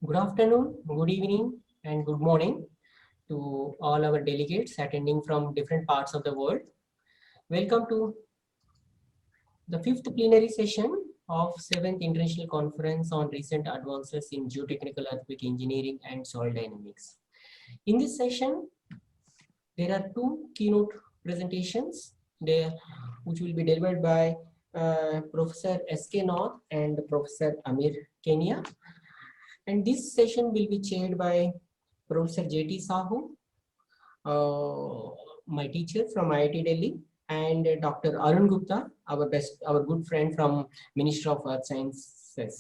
Good afternoon, good evening, and good morning to all our delegates attending from different parts of the world. Welcome to the fifth plenary session of 7th International Conference on Recent Advances in Geotechnical Earthquake Engineering and Soil Dynamics. In this session, there are two keynote presentations there, which will be delivered by Professor S.K. North and Professor Amir Kenya. And this session will be chaired by Professor J.T. Sahu, my teacher from I.I.T. Delhi, and Dr. Arun Gupta, our good friend from Ministry of Earth Sciences.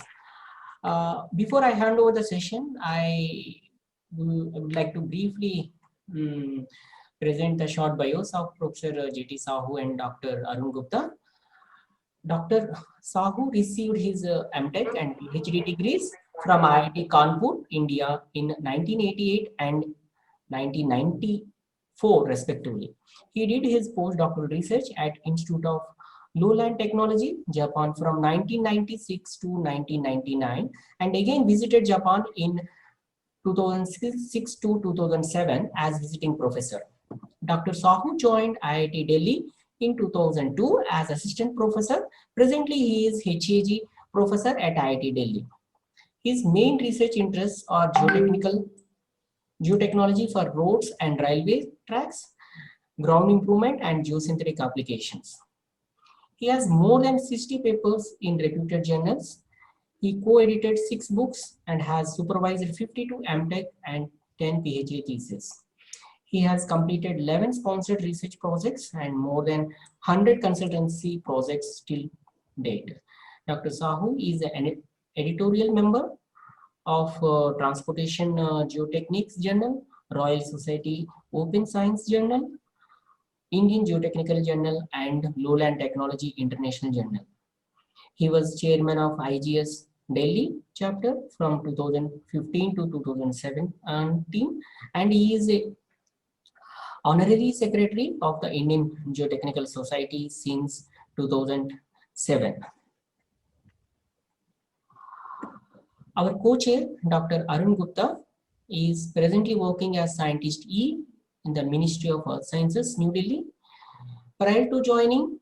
Before I hand over the session, I would like to briefly present the short bios of Professor J.T. Sahu and Dr. Arun Gupta. Dr. Sahu received his MTech and PhD degrees from IIT Kanpur, India in 1988 and 1994 respectively. He did his postdoctoral research at Institute of Lowland Technology, Japan from 1996 to 1999 and again visited Japan in 2006 to 2007 as visiting professor. Dr. Sahu joined IIT Delhi in 2002 as assistant professor. Presently, he is HAG professor at IIT Delhi. His main research interests are geotechnology for roads and railway tracks, ground improvement, and geosynthetic applications. He has more than 60 papers in reputed journals. He co-edited 6 books and has supervised 52 MTech and 10 PhD theses. He has completed 11 sponsored research projects and more than 100 consultancy projects till date. Dr. Sahu is an editorial member of Transportation Geotechnics Journal, Royal Society Open Science Journal, Indian Geotechnical Journal, and Lowland Technology International Journal. He was chairman of IGS Delhi chapter from 2015 to 2017, and he is a honorary secretary of the Indian Geotechnical Society since 2007. Our co-chair, Dr. Arun Gupta, is presently working as Scientist E in the Ministry of Earth Sciences, New Delhi. Prior to joining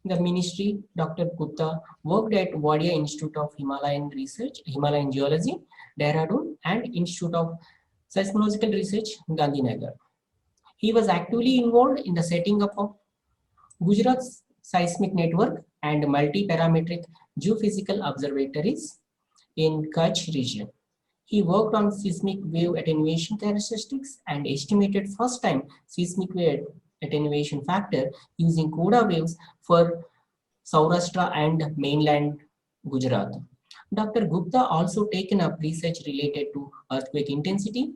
the ministry, Dr. Gupta worked at Wadia Institute of Himalayan Research, Himalayan Geology, Dehradun, and Institute of Seismological Research, Gandhinagar. He was actively involved in the setting up of Gujarat's seismic network and multi-parametric geophysical observatories in Kutch region. He worked on seismic wave attenuation characteristics and estimated first-time seismic wave attenuation factor using Koda waves for Saurashtra and mainland Gujarat. Dr. Gupta also taken up research related to earthquake intensity,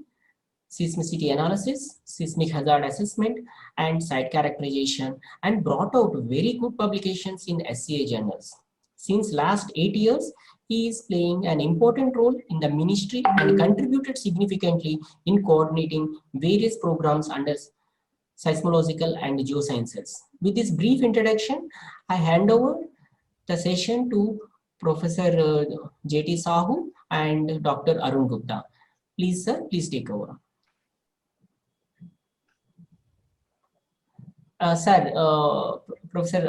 seismicity analysis, seismic hazard assessment, and site characterization, and brought out very good publications in SCA journals. Since last 8 years, he is playing an important role in the ministry and contributed significantly in coordinating various programs under seismological and geosciences. With this brief introduction, I hand over the session to Professor J.T. Sahu and Dr. Arun Gupta. Please, sir, please take over. Sir, Professor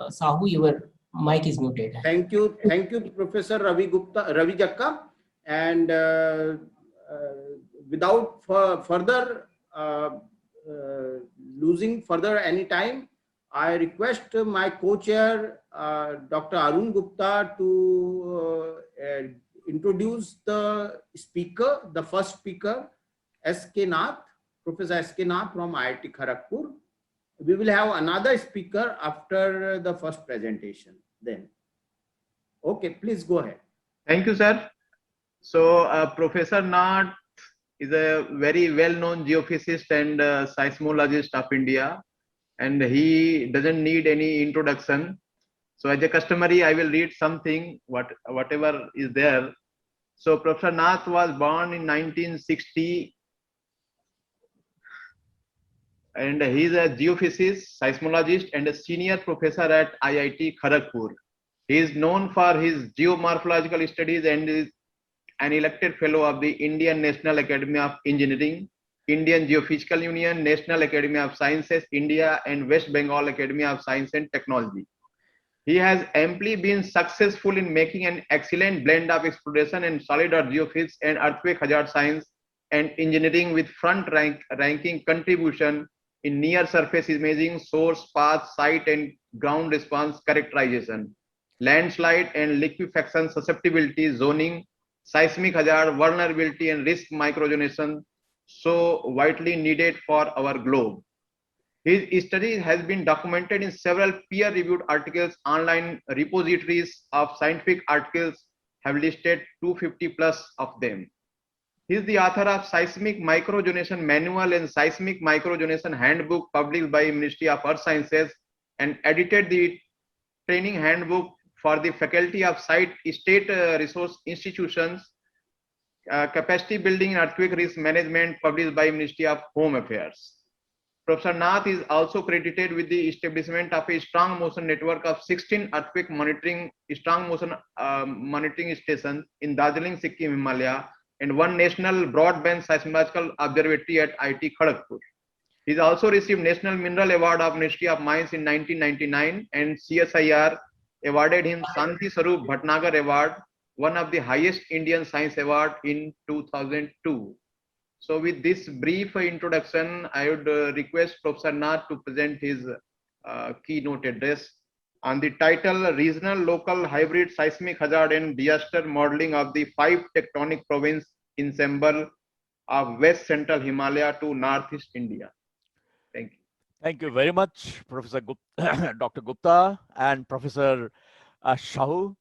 Sahu, your mic is muted. Thank you, Professor Ravi Jakka. And without further losing any time, I request my co-chair, Dr. Arun Gupta, to introduce the speaker, the first speaker, S.K. Nath, Professor S.K. Nath from IIT Kharagpur. We will have another speaker after the first presentation then. Okay, please go ahead. Thank you, sir. So Professor Nath is a very well-known geophysicist and seismologist of India, and he doesn't need any introduction. So as a customary, I will read something, whatever is there. So Professor Nath was born in 1960, and he is a geophysicist, seismologist, and a senior professor at IIT Kharagpur. He is known for his geomorphological studies and his an elected fellow of the Indian National Academy of Engineering, Indian Geophysical Union, National Academy of Sciences, India, and West Bengal Academy of Science and Technology. He has amply been successful in making an excellent blend of exploration and solid earth geophysics and earthquake hazard science and engineering with ranking contribution in near surface imaging, source, path, site, and ground response characterization, landslide and liquefaction susceptibility, zoning, seismic hazard, vulnerability, and risk microzonation, so vitally needed for our globe. His study has been documented in several peer-reviewed articles. Online repositories of scientific articles have listed 250 plus of them. He is the author of Seismic Microzonation Manual and Seismic Microzonation Handbook published by Ministry of Earth Sciences, and edited the training handbook for the faculty of state resource institutions, capacity building and earthquake risk management published by Ministry of Home Affairs. Professor Nath is also credited with the establishment of a strong motion network of 16 earthquake monitoring monitoring stations in Darjeeling, Sikkim, Himalaya, and one national broadband seismological observatory at I.I.T. Kharagpur. He has also received National Mineral Award of Ministry of Mines in 1999, and CSIR awarded him Santi Sarup Bhatnagar Award, one of the highest Indian Science Award, in 2002. So with this brief introduction, I would request Professor Nath to present his keynote address on the title Regional Local Hybrid Seismic Hazard and Disaster Modeling of the 5 Tectonic Province Ensemble of West Central Himalaya to Northeast India. Thank you. Thank you very much, Professor Dr. Gupta and Professor Shahu.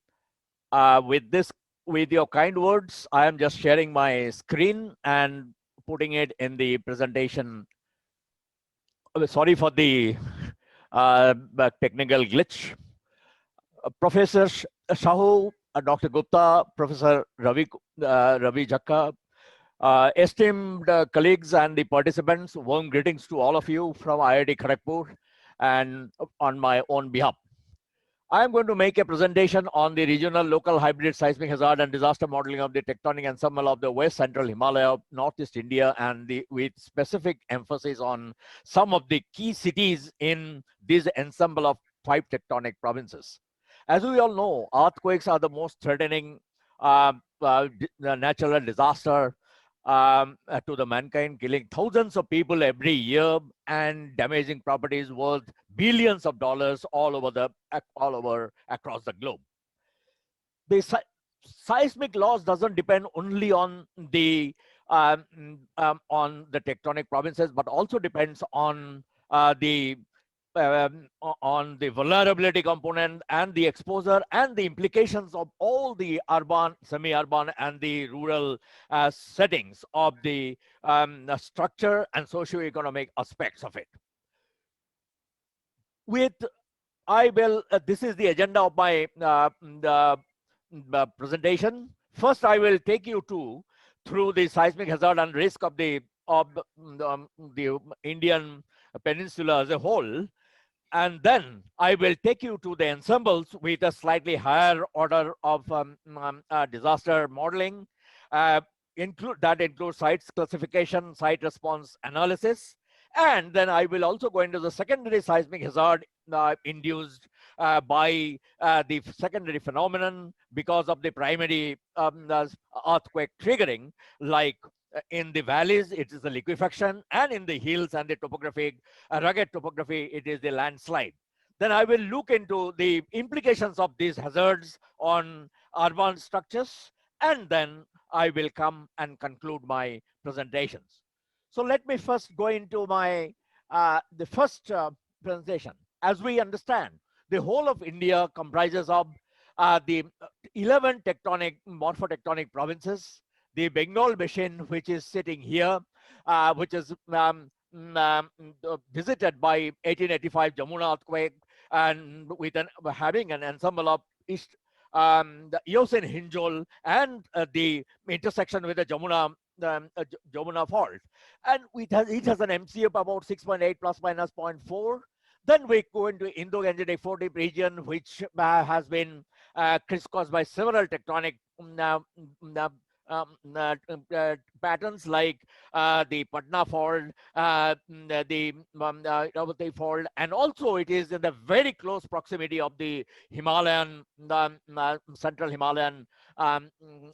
With your kind words, I am just sharing my screen and putting it in the presentation. Sorry for the technical glitch. Professor Shahu, Dr. Gupta, Professor Ravi Jakka, esteemed colleagues and the participants, warm greetings to all of you from IIT Kharagpur and on my own behalf. I am going to make a presentation on the regional local hybrid seismic hazard and disaster modeling of the tectonic ensemble of the West Central Himalaya, Northeast India, and with specific emphasis on some of the key cities in this ensemble of 5 tectonic provinces. As we all know, earthquakes are the most threatening natural disaster to the mankind, killing thousands of people every year and damaging properties worth billions of dollars all over across the globe. The seismic loss doesn't depend only on the tectonic provinces, but also depends on the vulnerability component and the exposure and the implications of all the urban, semi-urban, and the rural settings of the structure and socio-economic aspects of it. This is the agenda of my presentation. First, I will take you through the seismic hazard and risk of the Indian peninsula as a whole. And then I will take you to the ensembles with a slightly higher order of disaster modeling. That includes site classification, site response analysis. And then I will also go into the secondary seismic hazard induced by the secondary phenomenon because of the primary earthquake triggering, like in the valleys, it is the liquefaction, and in the hills and the rugged topography, it is the landslide. Then I will look into the implications of these hazards on urban structures, and then I will come and conclude my presentations. So let me first go into my the first presentation. As we understand, the whole of India comprises of the 11 morphotectonic provinces. The Bengal Basin, which is sitting here, which is visited by 1885 Jamuna earthquake, and with having an ensemble of the Eocene Hinjol and the intersection with the Jamuna fault, and it has an MCF about 6.8 plus minus 0.4. Then we go into Indo-Gangetic Four Deep region, which has been crisscrossed by several tectonic patterns like the Patna fault, the Iravathi fault, and also it is in the very close proximity of the Himalayan, central Himalayan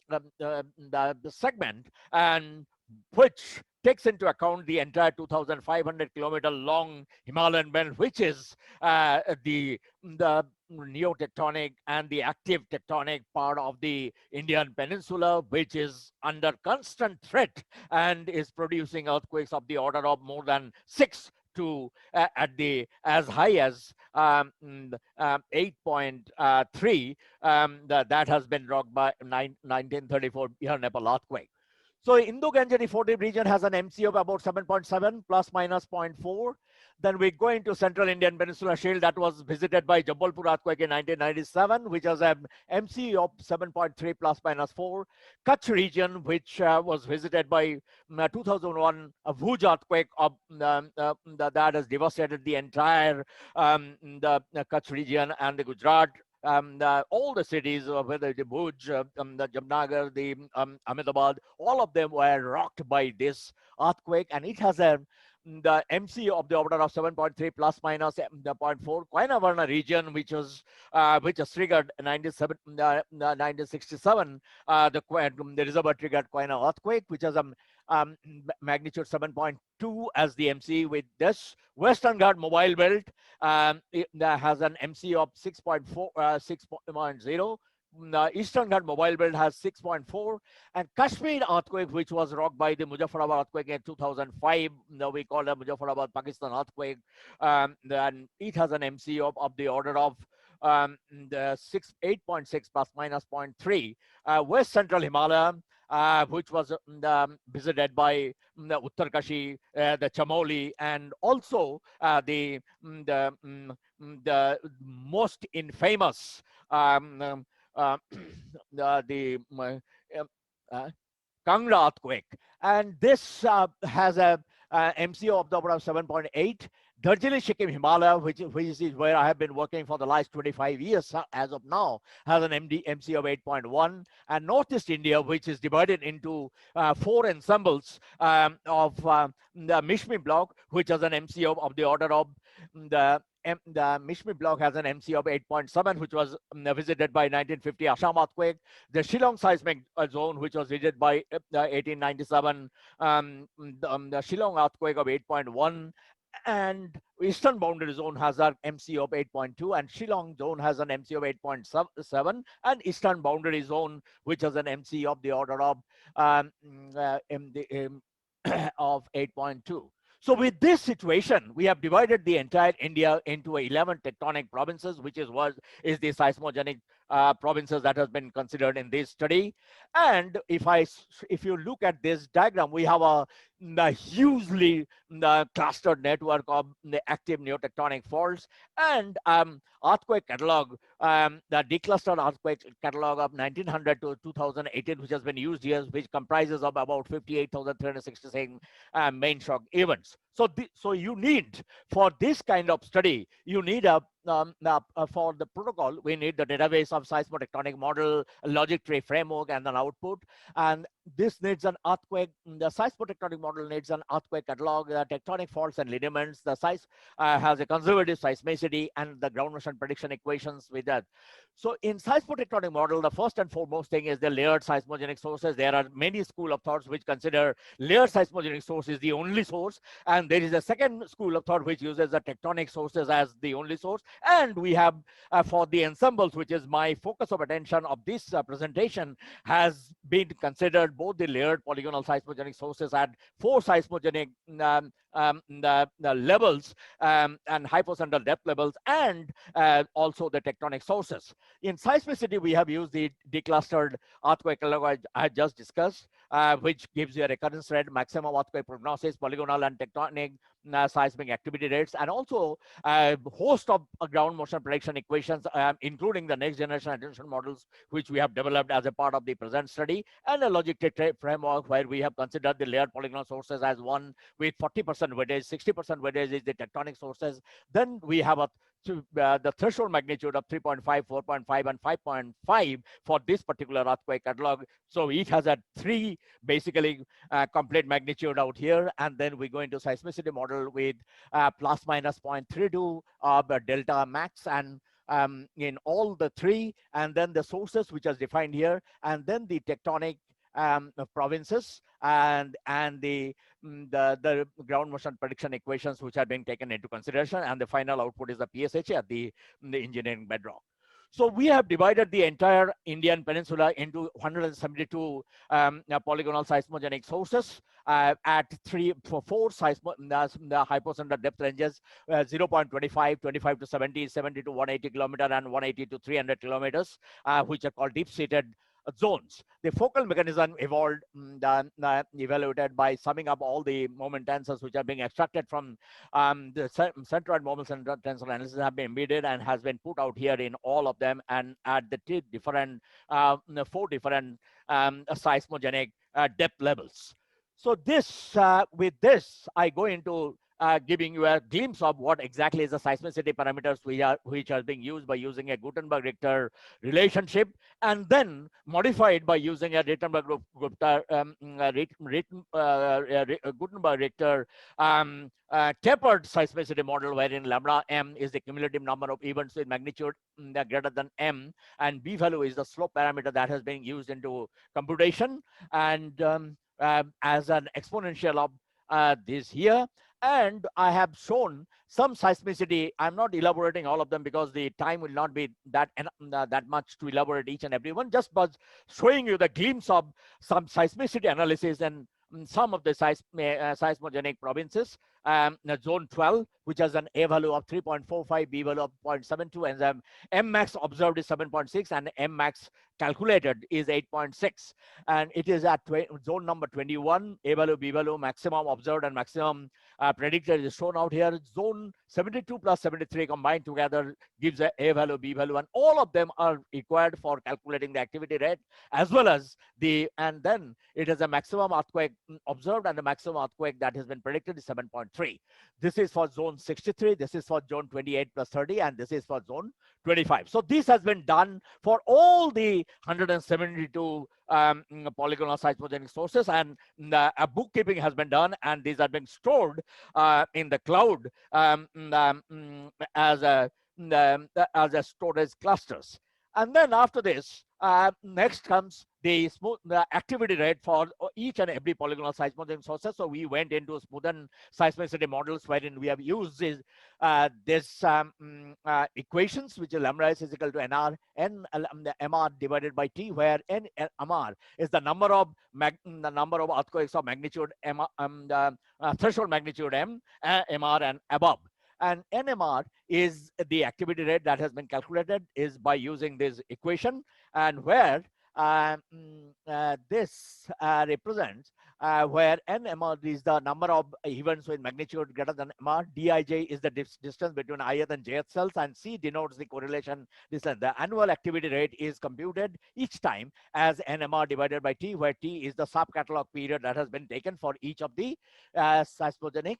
the segment, and which takes into account the entire 2,500-kilometer long Himalayan belt, which is the neotectonic and the active tectonic part of the Indian peninsula, which is under constant threat and is producing earthquakes of the order of more than 6 to at the as high as 8.3 that has been rocked by 1934 Bihar Nepal earthquake. So Indo-Gangetic Fort region has an MC of about 7.7 plus minus 0.4. Then we go into Central Indian Peninsula Shield that was visited by Jabalpur earthquake in 1997, which has an MC of 7.3 plus minus 4. Kutch region, which was visited by 2001 Bhuj earthquake of that has devastated the entire the Kutch region and the Gujarat. All the cities, whether the Bhuj, the Jamnagar, the Ahmedabad, all of them were rocked by this earthquake, and it has the MC of the order of 7.3 plus minus the 0.4. Koyana region, which was triggered 1967, the reservoir triggered Koyana earthquake, which has a magnitude 7.2 as the MC. With this Western Ghat mobile belt, it has an MC of 6.4, 6.0. The Eastern Ghat mobile belt has 6.4, and Kashmir earthquake, which was rocked by the Muzaffarabad earthquake in 2005, we call it Muzaffarabad Pakistan earthquake, then it has an MC of the order of the 8.6 plus minus 0.3. West Central Himalaya, which was visited by the Uttarkashi, the Chamoli, and also the most infamous the Kangra earthquake, and this has a MCO of the order of 7.8. Darjeeling Sikkim Himalaya, which is where I have been working for the last 25 years as of now, has an MC of 8.1. And Northeast India, which is divided into 4 ensembles of the Mishmi block, which has an MC of the order of the Mishmi block has an MC of 8.7, which was visited by 1950 Assam earthquake. The Shillong seismic zone, which was visited by 1897 the Shillong earthquake of 8.1, and Eastern boundary zone has an MC of 8.2, and Shillong zone has an MC of 8.7, and Eastern boundary zone, which has an MC of the order of of 8.2. So with this situation, we have divided the entire India into 11 tectonic provinces, which is what is the seismogenic provinces that has been considered in this study. And if you look at this diagram, we have the hugely clustered network of the active neotectonic faults, and earthquake catalog, the declustered earthquake catalog of 1900 to 2018, which has been used here, which comprises of about 58,366 main shock events. So you need, for this kind of study, you need for the protocol, we need the database of seismotectonic model, logic tree framework, and an output. And this needs an earthquake. The seismotectonic model needs an earthquake catalog, tectonic faults and lineaments. The size has a conservative seismicity and the ground motion prediction equations with that. So in seismotectonic model, the first and foremost thing is the layered seismogenic sources. There are many school of thoughts which consider layered seismogenic source is the only source, and there is a second school of thought which uses the tectonic sources as the only source. And we have for the ensembles, which is my focus of attention of this presentation, has been considered both the layered polygonal seismogenic sources at 4 seismogenic the levels and hypocentral depth levels, and also the tectonic sources. In seismicity, we have used the declustered earthquake catalog I just discussed, which gives you a recurrence rate, maximum earthquake prognosis, polygonal and tectonic seismic activity rates, and also a host of ground motion prediction equations, including the next generation attention models, which we have developed as a part of the present study, and a logic framework where we have considered the layered polygonal sources as one with 40% weightage, 60% weightage is the tectonic sources. Then we have a the threshold magnitude of 3.5, 4.5, and 5.5 for this particular earthquake catalog. So each has a three basically complete magnitude out here, and then we go into seismicity model with plus minus 0.32 of delta max, and in all the three, and then the sources which is defined here, and then the tectonic provinces, and the ground motion prediction equations which are being taken into consideration, and the final output is the PSH at the engineering bedrock. So we have divided the entire Indian peninsula into 172 polygonal seismogenic sources at four the hypocenter depth ranges 0.25, 25 to 70, 70 to 180 kilometer, and 180 to 300 kilometers, which are called deep-seated zones. The focal mechanism evaluated by summing up all the moment tensors which are being extracted from the centroid moment tensor analysis have been embedded and has been put out here in all of them, and at the four different seismogenic depth levels. So this, with this, I go into giving you a glimpse of what exactly is the seismicity parameters which are being used by using a Gutenberg-Richter relationship, and then modified by using a Gutenberg-Richter tapered seismicity model, wherein lambda m is the cumulative number of events with magnitude greater than m, and b value is the slope parameter that has been used into computation, and as an exponential of this here. And I have shown some seismicity. I'm not elaborating all of them because the time will not be that much to elaborate each and every one, just by showing you the glimpse of some seismicity analysis and some of the seismogenic provinces. Zone 12, which has an A value of 3.45, B value of 0.72, and the M max observed is 7.6, and M max calculated is 8.6. And it is at zone number 21, A value, B value, maximum observed and maximum predicted is shown out here. Zone 72 plus 73 combined together gives a value, B value, and all of them are required for calculating the activity rate, as well as and then it is a maximum earthquake observed, and the maximum earthquake that has been predicted is 7.3. This is for zone 63, this is for zone 28 plus 30, and this is for zone 25. So this has been done for all the 172 polygonal seismogenic sources, and a bookkeeping has been done, and these are being stored in the cloud as a storage clusters. And then after this, next comes the activity rate for each and every polygonal seismogenic sources. So we went into smoothen seismicity models, wherein we have used this equations, which is lambda is equal to NR, MR divided by T, where MR is the number of earthquakes of magnitude M, threshold magnitude M, MR and above. And NMR is the activity rate that has been calculated is by using this equation, and where this represents where NMR is the number of events with magnitude greater than MR, Dij is the distance between ith and jth cells, and C denotes the correlation distance. The annual activity rate is computed each time as NMR divided by T, where T is the sub-catalog period that has been taken for each of the seismogenic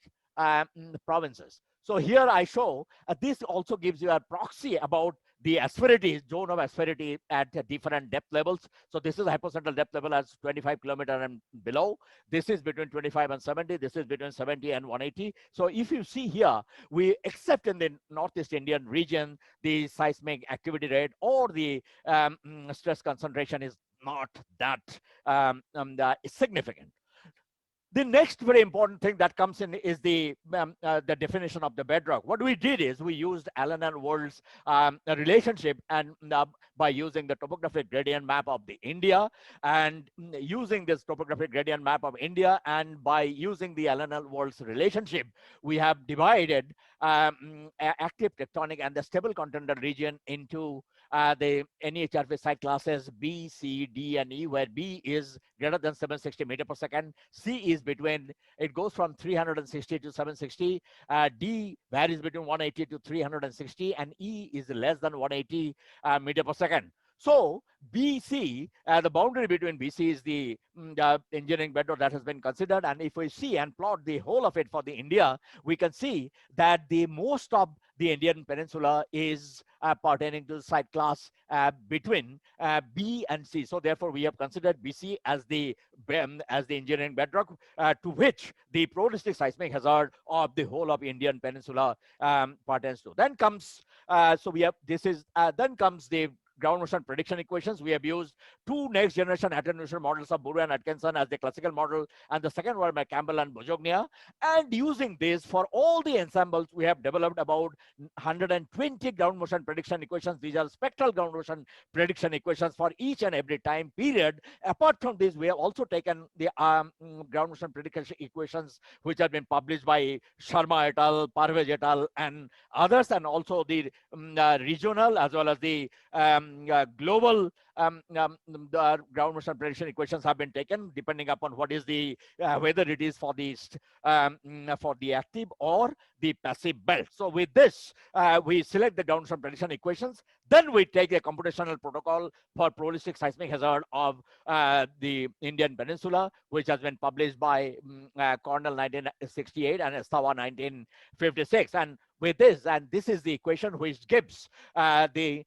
provinces. So here I show this also gives you a proxy about the asperity, zone of asperity at different depth levels. So this is hypocentral depth level as 25 kilometer and below. This is between 25 and 70. This is between 70 and 180. So if you see here, except in the Northeast Indian region, the seismic activity rate or the stress concentration is not that significant. The next very important thing that comes in is the definition of the bedrock. What we did is we used Allen and World's relationship, and by using the topographic gradient map of the India, and using this topographic gradient map of India, and by using the Allen and World's relationship, we have divided active tectonic and the stable continental region into the NEHRP site classes B, C, D, and E, where B is greater than 760 meter per second. C is between, it goes from 360 to 760. D varies between 180 to 360, and E is less than 180 meter per second. So BC, the boundary between BC is the engineering bedrock that has been considered. And if we see and plot the whole of it for the India, we can see that the most of the Indian peninsula is pertaining to the site class between B and C. So therefore, we have considered BC as the engineering bedrock to which the probabilistic seismic hazard of the whole of Indian peninsula pertains to. Then comes then comes the ground motion prediction equations. We have used two next generation attenuation models of Buru and Atkinson as the classical model, and the second one by Campbell and Bojognia. And using this for all the ensembles, we have developed about 120 ground motion prediction equations. These are spectral ground motion prediction equations for each and every time period. Apart from this, we have also taken the ground motion prediction equations which have been published by Sharma et al., Parvez et al., and others, and also the regional as well as the global the ground motion prediction equations have been taken depending upon what is the whether it is for the active or the passive belt. So with this, we select the ground motion prediction equations. Then we take a computational protocol for probabilistic seismic hazard of the Indian Peninsula, which has been published by Cornell 1968 and Estawa 1956. And with this, and this is the equation which gives the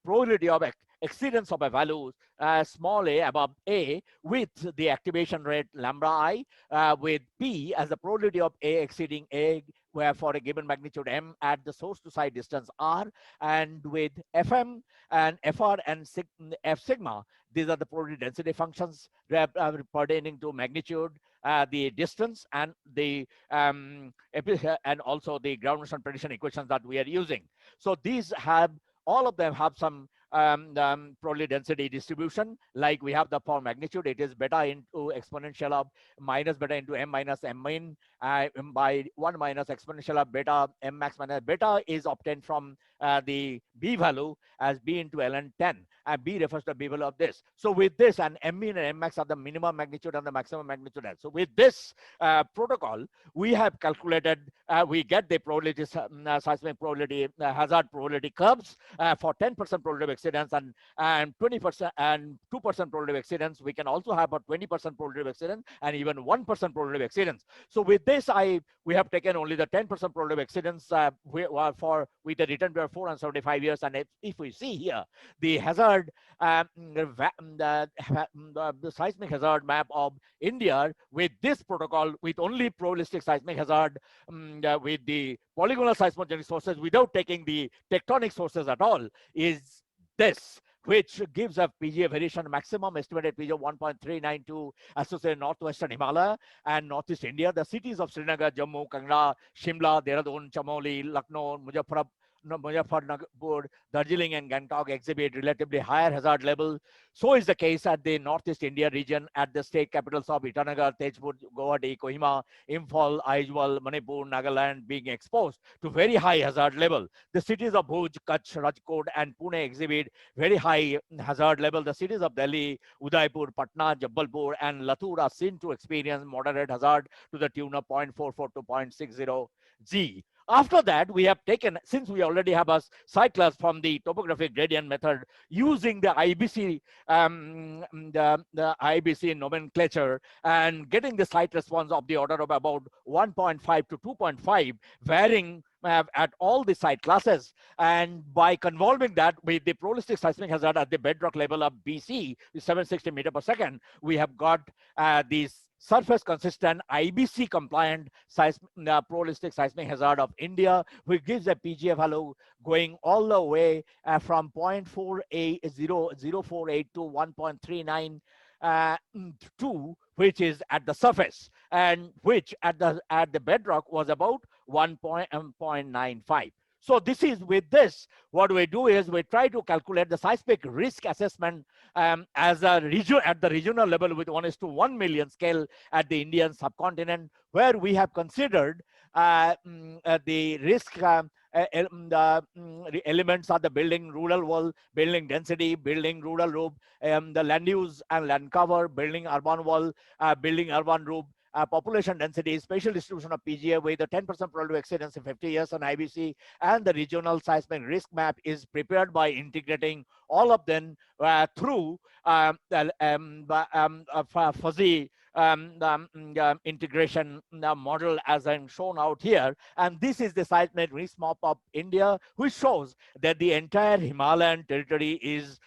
probability of exceedance of a value small a above a with the activation rate lambda I, with p as the probability of a exceeding a where for a given magnitude m at the source to site distance r, and with fm and fr and f sigma, these are the probability density functions pertaining to magnitude, the distance, and the and also the ground motion prediction equations that we are using. So these have, all of them have some probability density distribution. Like we have the for magnitude, it is beta into exponential of minus beta into m minus m min by 1 minus exponential of beta m max minus beta is obtained from the b value as b into ln 10, and b refers to the b value of this. So with this, and m min and m max are the minimum magnitude and the maximum magnitude. So with this protocol, we have calculated, we get the probability seismic probability hazard probability curves for 10% probability of exceedance and 20% and 2% probability of exceedance. We can also have a 20% probability of exceedance and even 1% probability of exceedance. So with this, we have taken only the 10% probability of exceedance with a return period of 475 years. And if we see here, the hazard, the seismic hazard map of India with this protocol, with only probabilistic seismic hazard, with the polygonal seismogenic sources without taking the tectonic sources at all, is this, which gives a PGA variation maximum estimated PGA 1.392 associated northwestern Himalaya and northeast India. The cities of Srinagar, Jammu, Kangra, Shimla, Dehradun, Chamoli, Lucknow, Muzaffarnagar, Darjeeling, and Gangtok exhibit relatively higher hazard level. So is the case at the Northeast India region at the state capitals of Itanagar, Tezpur, Guwahati, Kohima, Imphal, Aizawl, Manipur, Nagaland being exposed to very high hazard level. The cities of Bhuj, Kutch, Rajkot, and Pune exhibit very high hazard level. The cities of Delhi, Udaipur, Patna, Jabalpur, and Latur are seen to experience moderate hazard to the tune of 0.44 to 0.60 G. After that, we have taken, since we already have a site class from the topographic gradient method using the IBC, the IBC nomenclature, and getting the site response of the order of about 1.5 to 2.5, varying at all the site classes. And by convolving that with the probabilistic seismic hazard at the bedrock level of BC, 760 meter per second, we have got these surface consistent IBC compliant probabilistic seismic hazard of India, which gives a PGA value going all the way from 0.48048 to 1.392, which is at the surface, and which at the bedrock was about 1.95. So this is, with this, what we do is we try to calculate the seismic risk assessment as a region at the regional level with 1:1 million scale at the Indian subcontinent, where we have considered the risk the elements are the building rural wall, building density, building rural roof, the land use and land cover, building urban wall, building urban roof, population density, spatial distribution of PGA with a 10% probability of exceedance in 50 years on IBC, and the regional seismic risk map is prepared by integrating all of them through fuzzy integration model as I'm shown out here. And this is the seismic risk map of India, which shows that the entire Himalayan territory is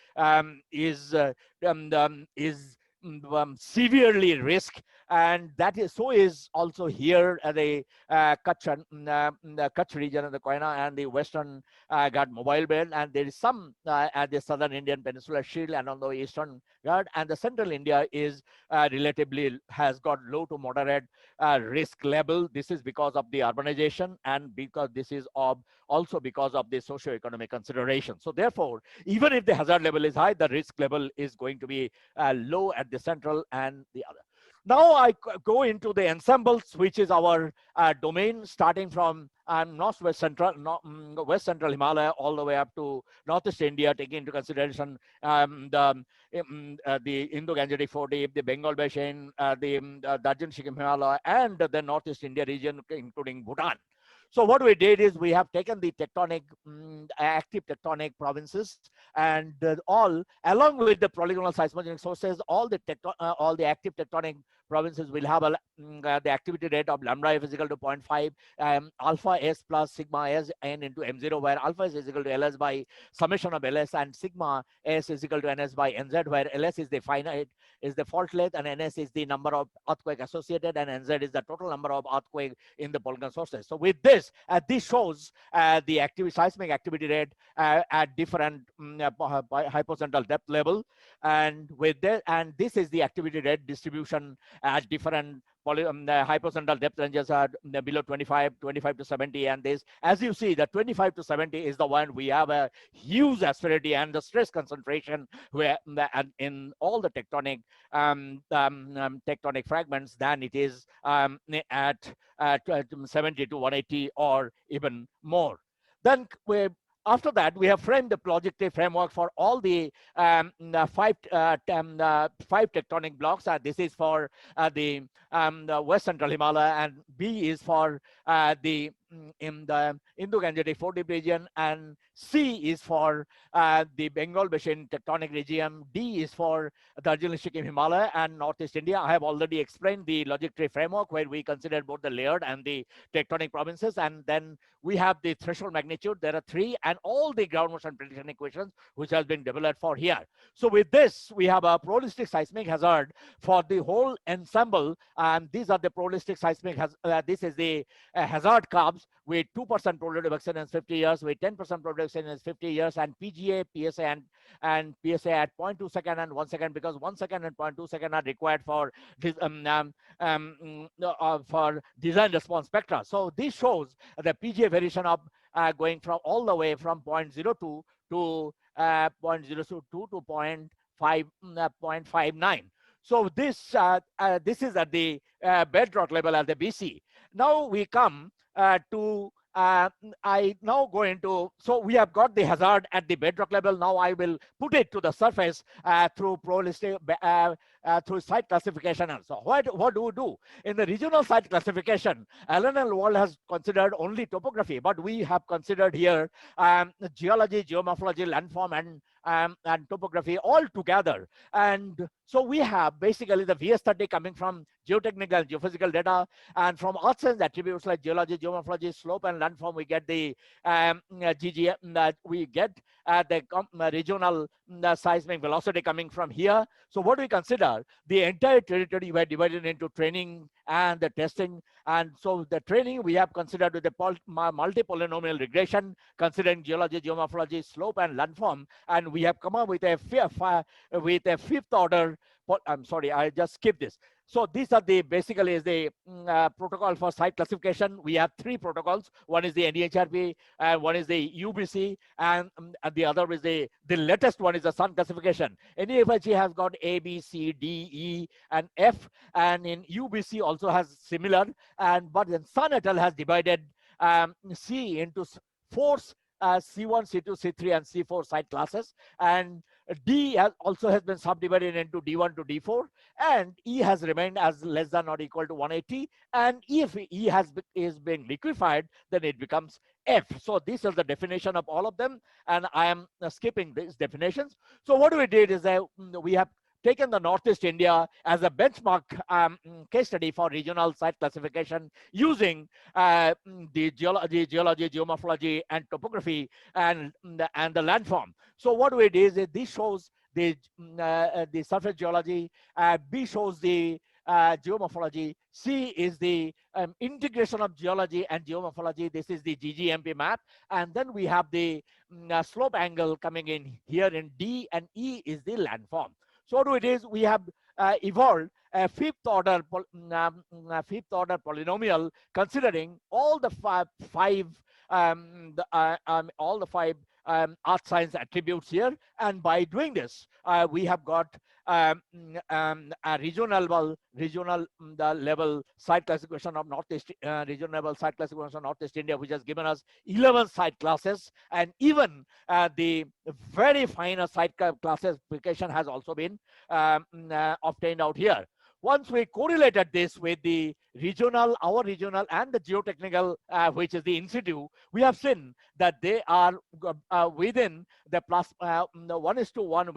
severely risk, and that is so is also here at the Kutch region of the Koyana and the western Ghat mobile belt, and there is some at the southern Indian Peninsula Shield and on the eastern Ghat, and the central India is relatively has got low to moderate risk level. This is because of the urbanization and because this is also because of the socio-economic consideration. So therefore, even if the hazard level is high, the risk level is going to be low at the central and the other. Now I go into the ensembles, which is our domain, starting from west central Himalaya all the way up to northeast India, taking into consideration the Indo-Gangetic 40, the Bengal Basin, the Darjeeling Sikkim Himalaya, and the northeast India region, including Bhutan. So what we did is we have taken the tectonic, active tectonic provinces, and all along with the polygonal seismogenic sources, all the active tectonic provinces will have the activity rate of lambda f is equal to 0.5, alpha s plus sigma s n into m0, where alpha s is equal to ls by summation of ls, and sigma s is equal to ns by nz, where ls is the finite, is the fault length, and ns is the number of earthquake associated, and nz is the total number of earthquake in the polygon sources. So with this shows the seismic activity rate at different hypocentral depth level, and with that, and this is the activity rate distribution at different the hypocentral depth ranges are below 25 to 70, and this, as you see, the 25 to 70 is the one we have a huge asperity and the stress concentration where in all the tectonic tectonic fragments than it is at 70 to 180 or even more. Then after that, we have framed the projective framework for all the five tectonic blocks. This is for the West Central Himalaya, and B is for in the Indo-Gangetic 40 region, and C is for the Bengal Basin tectonic region, D is for Darjeeling Sikkim Himalaya and Northeast India. I have already explained the logic tree framework where we consider both the layered and the tectonic provinces, and then we have the threshold magnitude. There are 3, and all the ground motion prediction equations which has been developed for here. So with this, we have a probabilistic seismic hazard for the whole ensemble, and these are the probabilistic seismic this is the hazard curves with 2% probability of exceedance 50 years, with 10% probability of exceedance 50 years, and PGA, PSA, and PSA at 0.2 second and 1 second, because 1 second and 0.2 second are required for this for design response spectra. So this shows the PGA variation of going from all the way from 0.02 to 0.002 to 0.59. So this is at the bedrock level at the BC. Now we come to I now go into, so we have got the hazard at the bedrock level. Now I will put it to the surface through probabilistic through site classification. And so what do we do in the regional site classification? Allen and Wald has considered only topography, but we have considered here geology, geomorphology, landform, and topography all together. And so we have basically the VS30 coming from geotechnical and geophysical data, and from earth science attributes like geology, geomorphology, slope, and landform, we get the GGM that we get the regional seismic velocity coming from here. So what do we consider? The entire territory we are divided into training and the testing. And so the training we have considered with the multi-polynomial regression, considering geology, geomorphology, slope, and landform, and we have come up with a fifth order. I'm sorry, I just skipped this. So these are the basically is the protocol for site classification. We have 3 protocols. One is the NEHRP, one is the UBC, and the other is the latest one is the sun classification. NEHRP has got A, B, C, D, E, and F, and in UBC also has similar. And but then Sun et al has divided C into 4 C1, C2, C3, and C4 site classes, and D also has been subdivided into D1 to D4, and E has remained as less than or equal to 180. And if E is being liquefied, then it becomes F. So this is the definition of all of them, and I am skipping these definitions. So what we did is that we have taken the Northeast India as a benchmark case study for regional site classification using the geology, geomorphology, and topography, and the landform. So what we did is this shows the surface geology, B shows the geomorphology, C is the integration of geology and geomorphology. This is the GGMP map, and then we have the slope angle coming in here in D, and E is the landform. So what it is, we have evolved a fifth order polynomial considering all the five earth science attributes here. And by doing this, we have got a regional level site classification of Northeast regional level site classification of Northeast India, which has given us 11 site classes, and even the very finer site classification has also been obtained out here. Once we correlated this with the regional, our regional, and the geotechnical, which is the in situ, we have seen that they are within the the 1:1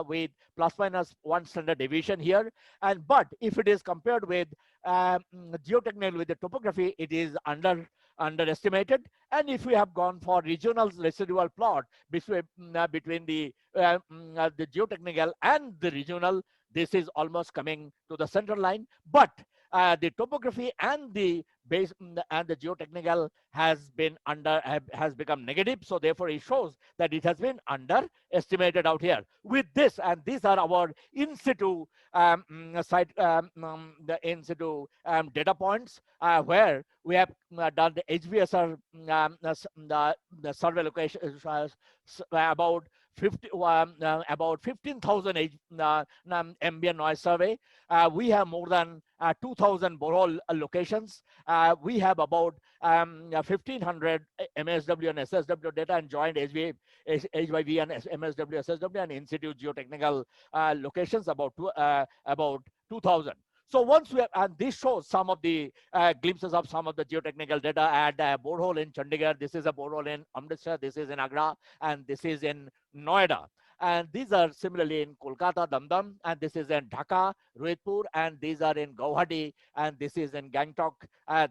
with plus minus 1 standard deviation here. And but if it is compared with geotechnical with the topography, it is underestimated. And if we have gone for regional residual plot between the geotechnical and the regional, this is almost coming to the center line. But the topography and the base and the geotechnical has become negative. So therefore it shows that it has been underestimated out here. With this, and these are our in situ the in situ data points where we have done the HBSR the survey location about 15,000 ambient noise survey. We have more than 2,000 borehole locations. We have about 1,500 MSW and SSW data and joint HYV and MSW, SSW, and in situ geotechnical locations about 2,000. So once we have, and this shows some of the glimpses of some of the geotechnical data at borehole in Chandigarh. This is a borehole in Amritsar. This is in Agra, and this is in Noida. And these are similarly in Kolkata, Damdam, and this is in Dhaka, Rohitpur, and these are in Guwahati, and this is in Gangtok.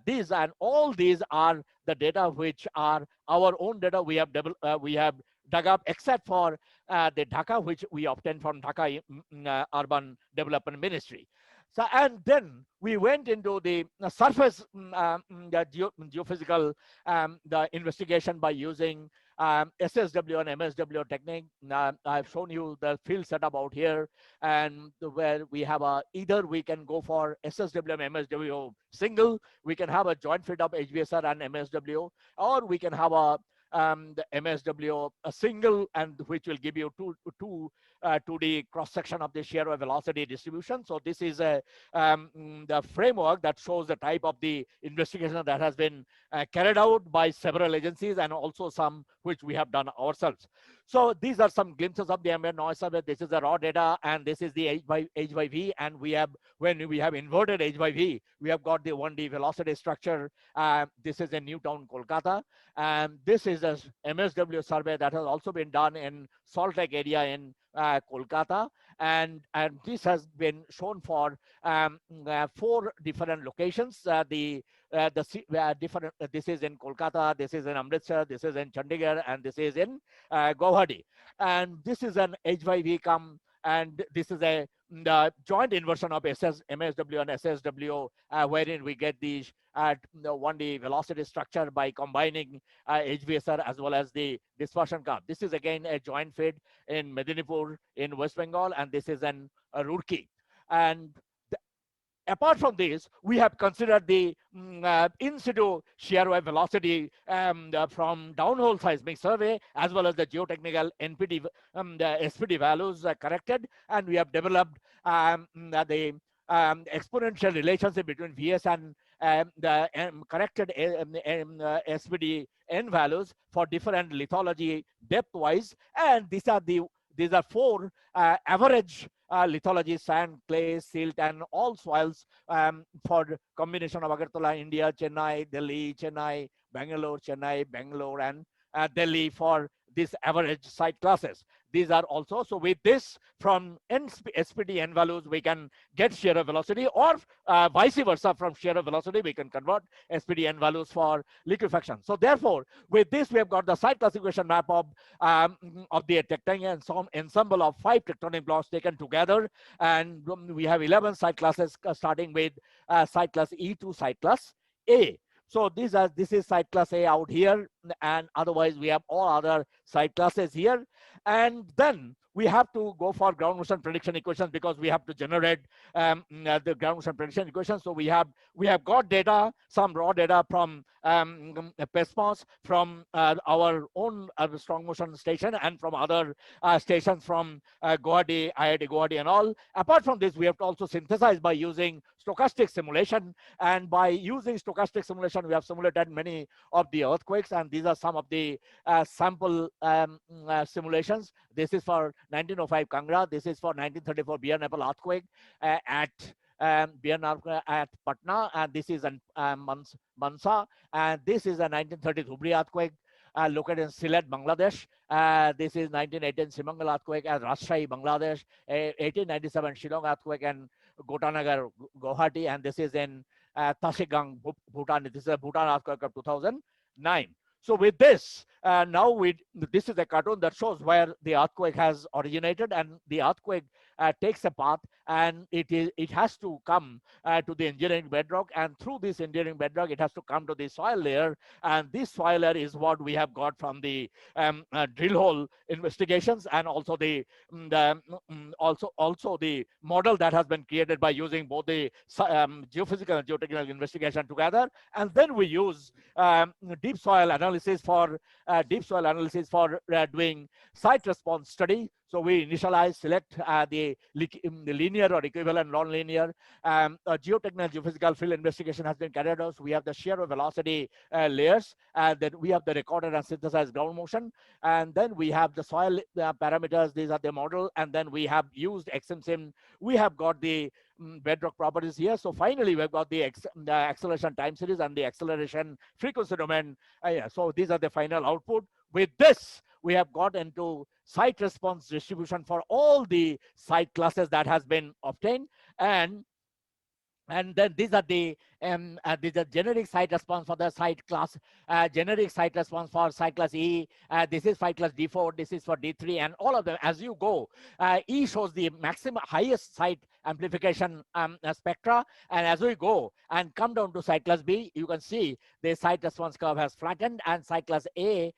These and all these are the data which are our own data. We have dug up, except for the Dhaka, which we obtained from Dhaka Urban Development Ministry. So, and then we went into the surface geophysical the investigation by using SSW and MSW technique. I've shown you the field setup out here, and where we have either we can go for SSW and MSW single, we can have a joint feed of HBSR and MSW, or we can have the MSW a single, and which will give you 2D cross section of the shear wave velocity distribution. So this is the framework that shows the type of the investigation that has been carried out by several agencies, and also some which we have done ourselves. So these are some glimpses of the ambient noise survey. This is the raw data, and this is the H by V. And we have, when we have inverted H by V, we have got the 1D velocity structure. This is in Newtown, Kolkata. And this is a MSW survey that has also been done in Salt Lake area in Kolkata. And this has been shown for 4 different locations. This is in Kolkata, this is in Amritsar, this is in Chandigarh, and this is in Guwahati. And this is an H by V come, and this is the joint inversion of MSW and SSW, wherein we get the 1D velocity structure by combining HBSR as well as the dispersion curve. This is again a joint feed in Medinipur in West Bengal, and this is in Roorkee. And apart from this, we have considered the in situ shear wave velocity from downhole seismic survey, as well as the geotechnical NPD, the SPD values corrected, and we have developed the exponential relationship between VS and the corrected SPD N values for different lithology depth wise. And these are the these are 4 average lithology: sand, clay, silt, and all soils for combination of Agartala, India, Chennai, Delhi, Chennai, Bangalore, and Delhi for these average site classes. These are also, so with this, from SPD n values, we can get shear velocity, or vice versa, from shear velocity, we can convert SPD n values for liquefaction. So therefore, with this, we have got the site classification map of the tectonic ensemble of 5 tectonic blocks taken together. And we have 11 site classes, starting with site class E to site class A. So this is site class A out here, and otherwise we have all other site classes here. And then we have to go for ground motion prediction equations, because we have to generate the ground motion prediction equations. So we have got data, some raw data from PESMOS, from our own strong motion station, and from other stations from Guwahati, IIT Guwahati, and all. Apart from this, we have to also synthesize by using stochastic simulation, and by using stochastic simulation, we have simulated many of the earthquakes, and these are some of the sample simulations. This is for 1905 Kangra. This is for 1934 Beer Nepal earthquake at at Patna, and this is an Mansa, and this is a 1930 Dhubri earthquake located in Sylhet, Bangladesh. This is 1918 Simangal earthquake at Rajshahi, Bangladesh. 1897 Shillong earthquake and Gotanagar, Guwahati, and this is in Tashigang, Bhutan. This is a Bhutan earthquake of 2009. So with this, this is a cartoon that shows where the earthquake has originated, and the earthquake takes a path, and it has to come to the engineering bedrock, and through this engineering bedrock, it has to come to the soil layer, and this soil layer is what we have got from the drill hole investigations, and also also the model that has been created by using both the geophysical and geotechnical investigation together. And then we use deep soil analysis for doing site response study. So we initialize, select the linear or equivalent non-linear. Geotechnical geophysical field investigation has been carried out. So we have the shear velocity layers, and then we have the recorded and synthesized ground motion, and then we have the soil parameters. These are the model, and then we have used XMSIM. We have got the bedrock properties here. So finally, we've got the acceleration time series and the acceleration frequency domain. Yeah, so these are the final output. With this, we have got into site response distribution for all the site classes that has been obtained, and then these are the generic site response for the site class, generic site response for site class E. This is site class D4, this is for D3, and all of them as you go. E shows the maximum highest site amplification spectra, and as we go and come down to site class B, you can see the site response curve has flattened, and site class A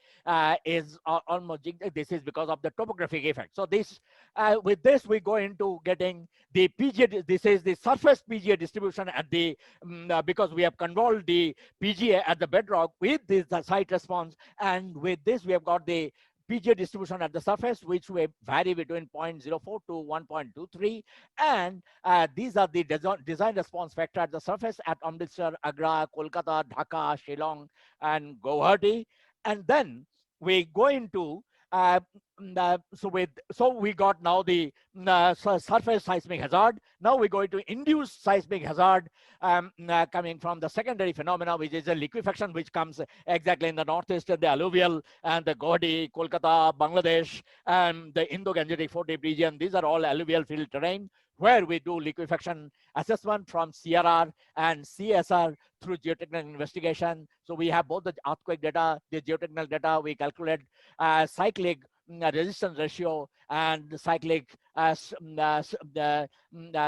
is almost, this is because of the topographic effect. So this with this we go into getting the PGA. This is the surface PGA distribution at the because we have convolved the PGA at the bedrock with this site response, and with this we have got the PGA distribution at the surface, which will vary between 0.04 to 1.23, and these are the design response factor at the surface at Amritsar, Agra, Kolkata, Dhaka, Shillong, and Guwahati. And then we go into so we got now the surface seismic hazard. Now we're going to induce seismic hazard coming from the secondary phenomena, which is a liquefaction, which comes exactly in the northeast, the alluvial, and the Guwahati, Kolkata, Bangladesh, and the Indo-Gangetic Four-Deep region. These are all alluvial field terrain where we do liquefaction assessment from CRR and CSR through geotechnical investigation. So we have both the earthquake data, the geotechnical data. We calculate cyclic resistance ratio and cyclic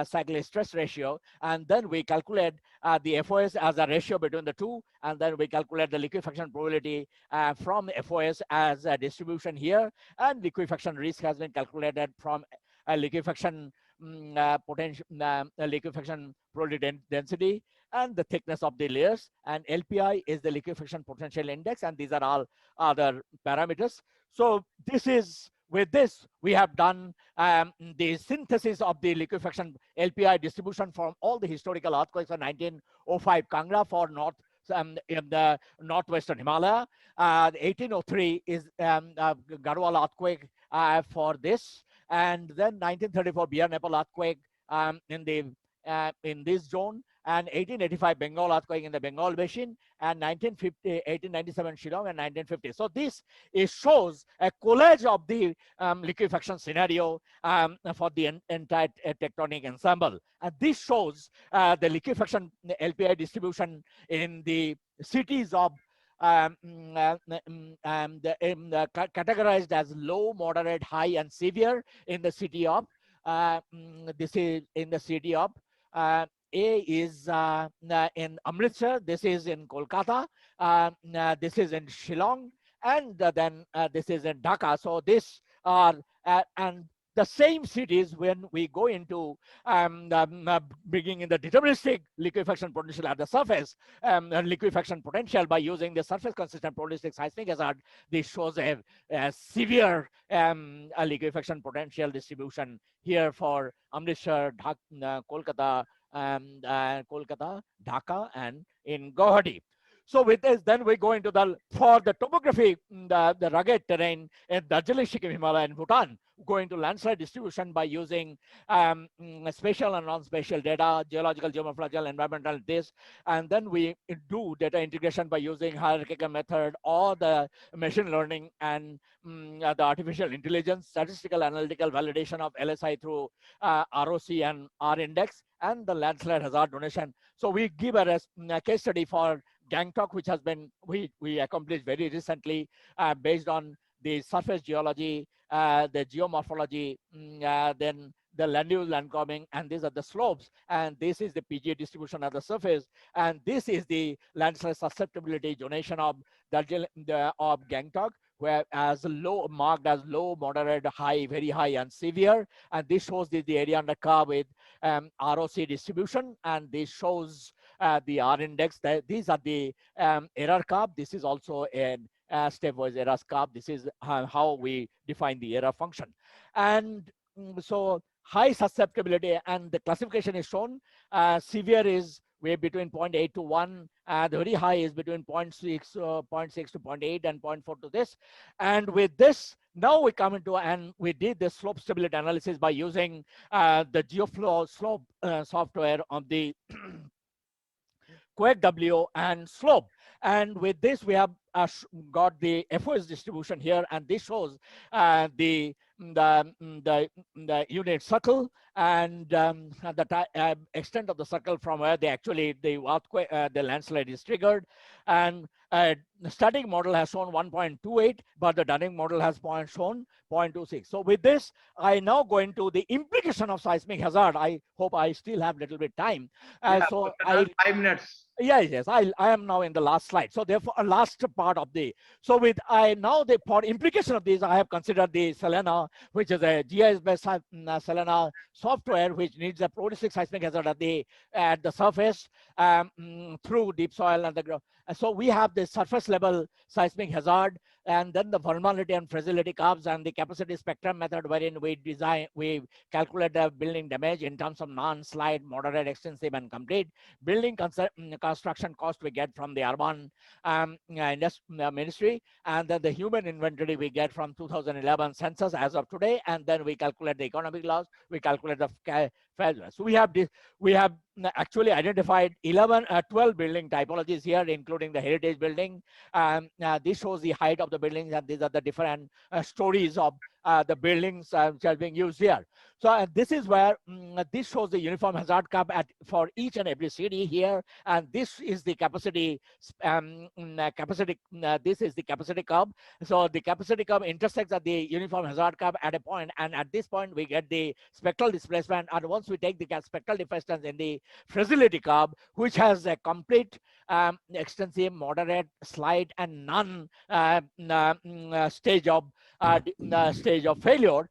cyclic stress ratio, and then we calculate the FOS as a ratio between the two, and then we calculate the liquefaction probability from FOS as a distribution here, and liquefaction risk has been calculated from liquefaction potential, liquefaction probability density, and the thickness of the layers, and LPI is the liquefaction potential index, and these are all other parameters. So this is, with this, we have done the synthesis of the liquefaction LPI distribution from all the historical earthquakes of 1905 Kangra for in the northwestern Himalaya. 1803 is Garhwal earthquake for this, and then 1934 Bihar Nepal earthquake in this zone, and 1885 Bengal earthquake in the Bengal basin, and 1897 Shillong, and 1950. So this shows a collage of the liquefaction scenario for the entire tectonic ensemble. And this shows the liquefaction LPI distribution in the cities of categorized as low, moderate, high, and severe in the city of this is in the city of A is in Amritsar, this is in Kolkata, this is in Shillong, and then this is in Dhaka. So this are and the same cities when we go into bringing in the deterministic liquefaction potential at the surface, liquefaction potential by using the surface consistent probabilistic seismic hazard, this shows a severe liquefaction potential distribution here for Amritsar, Kolkata, Kolkata, Dhaka, and in Guwahati. So with this, then we go into for the topography, the rugged terrain in Darjeeling, Sikkim, Himalaya, and Bhutan, go into landslide distribution by using spatial and non-spatial data, geological, geomorphological, environmental, and then we do data integration by using hierarchical method or the machine learning and the artificial intelligence, statistical analytical validation of LSI through ROC and R index, and the landslide hazard donation. So we give a case study for Gangtok, which has been we accomplished very recently based on the surface geology, the geomorphology, then the land use, land coming, and these are the slopes, and this is the PGA distribution at the surface, and this is the landslide susceptibility zonation of of Gangtok, where as low marked as low, moderate, high, very high, and severe, and this shows the area under curve with ROC distribution, and this shows the R index. These are the error curve. This is also an stepwise error curve. This is how we define the error function. And so high susceptibility, and the classification is shown. Severe is way between 0.8 to 1, and very high is between 0.6 to 0.8 and 0.4 to this. And with this, now we come into, and we did the slope stability analysis by using the GeoFlow slope software on the QuakeW and slope. And with this, we have got the FOS distribution here, and this shows the unit circle and the extent of the circle from where they actually the earthquake, the landslide is triggered. And the static model has shown 1.28, but the dynamic model has shown 0.26. So with this, I now go into the implication of seismic hazard. I hope I still have a little bit time. So 5 minutes. Yes, I am now in the last slide. So therefore, a last part of the, so with for implication of this, I have considered the Selena, which is a GIS-based Selena software, which needs a probabilistic seismic hazard at the surface through deep soil and the ground. So we have the surface level seismic hazard, and then the vulnerability and fragility curves, and the capacity spectrum method, wherein we calculate the building damage in terms of non-slide, moderate, extensive, and complete. Building construction cost we get from the urban ministry, and then the human inventory we get from 2011 census as of today, and then we calculate the economic loss, we calculate the failure. So we have actually identified 12 building typologies here, including the heritage building. This shows the height of the buildings, and these are the different stories of the buildings which are being used here. So this is where this shows the uniform hazard curve for each and every city here, and this is the capacity this is the capacity curve. So the capacity curve intersects at the uniform hazard curve at a point, and at this point we get the spectral displacement, and once we take the spectral difference in the fragility curve, which has a complete, extensive, moderate, slight, and none stage of failure,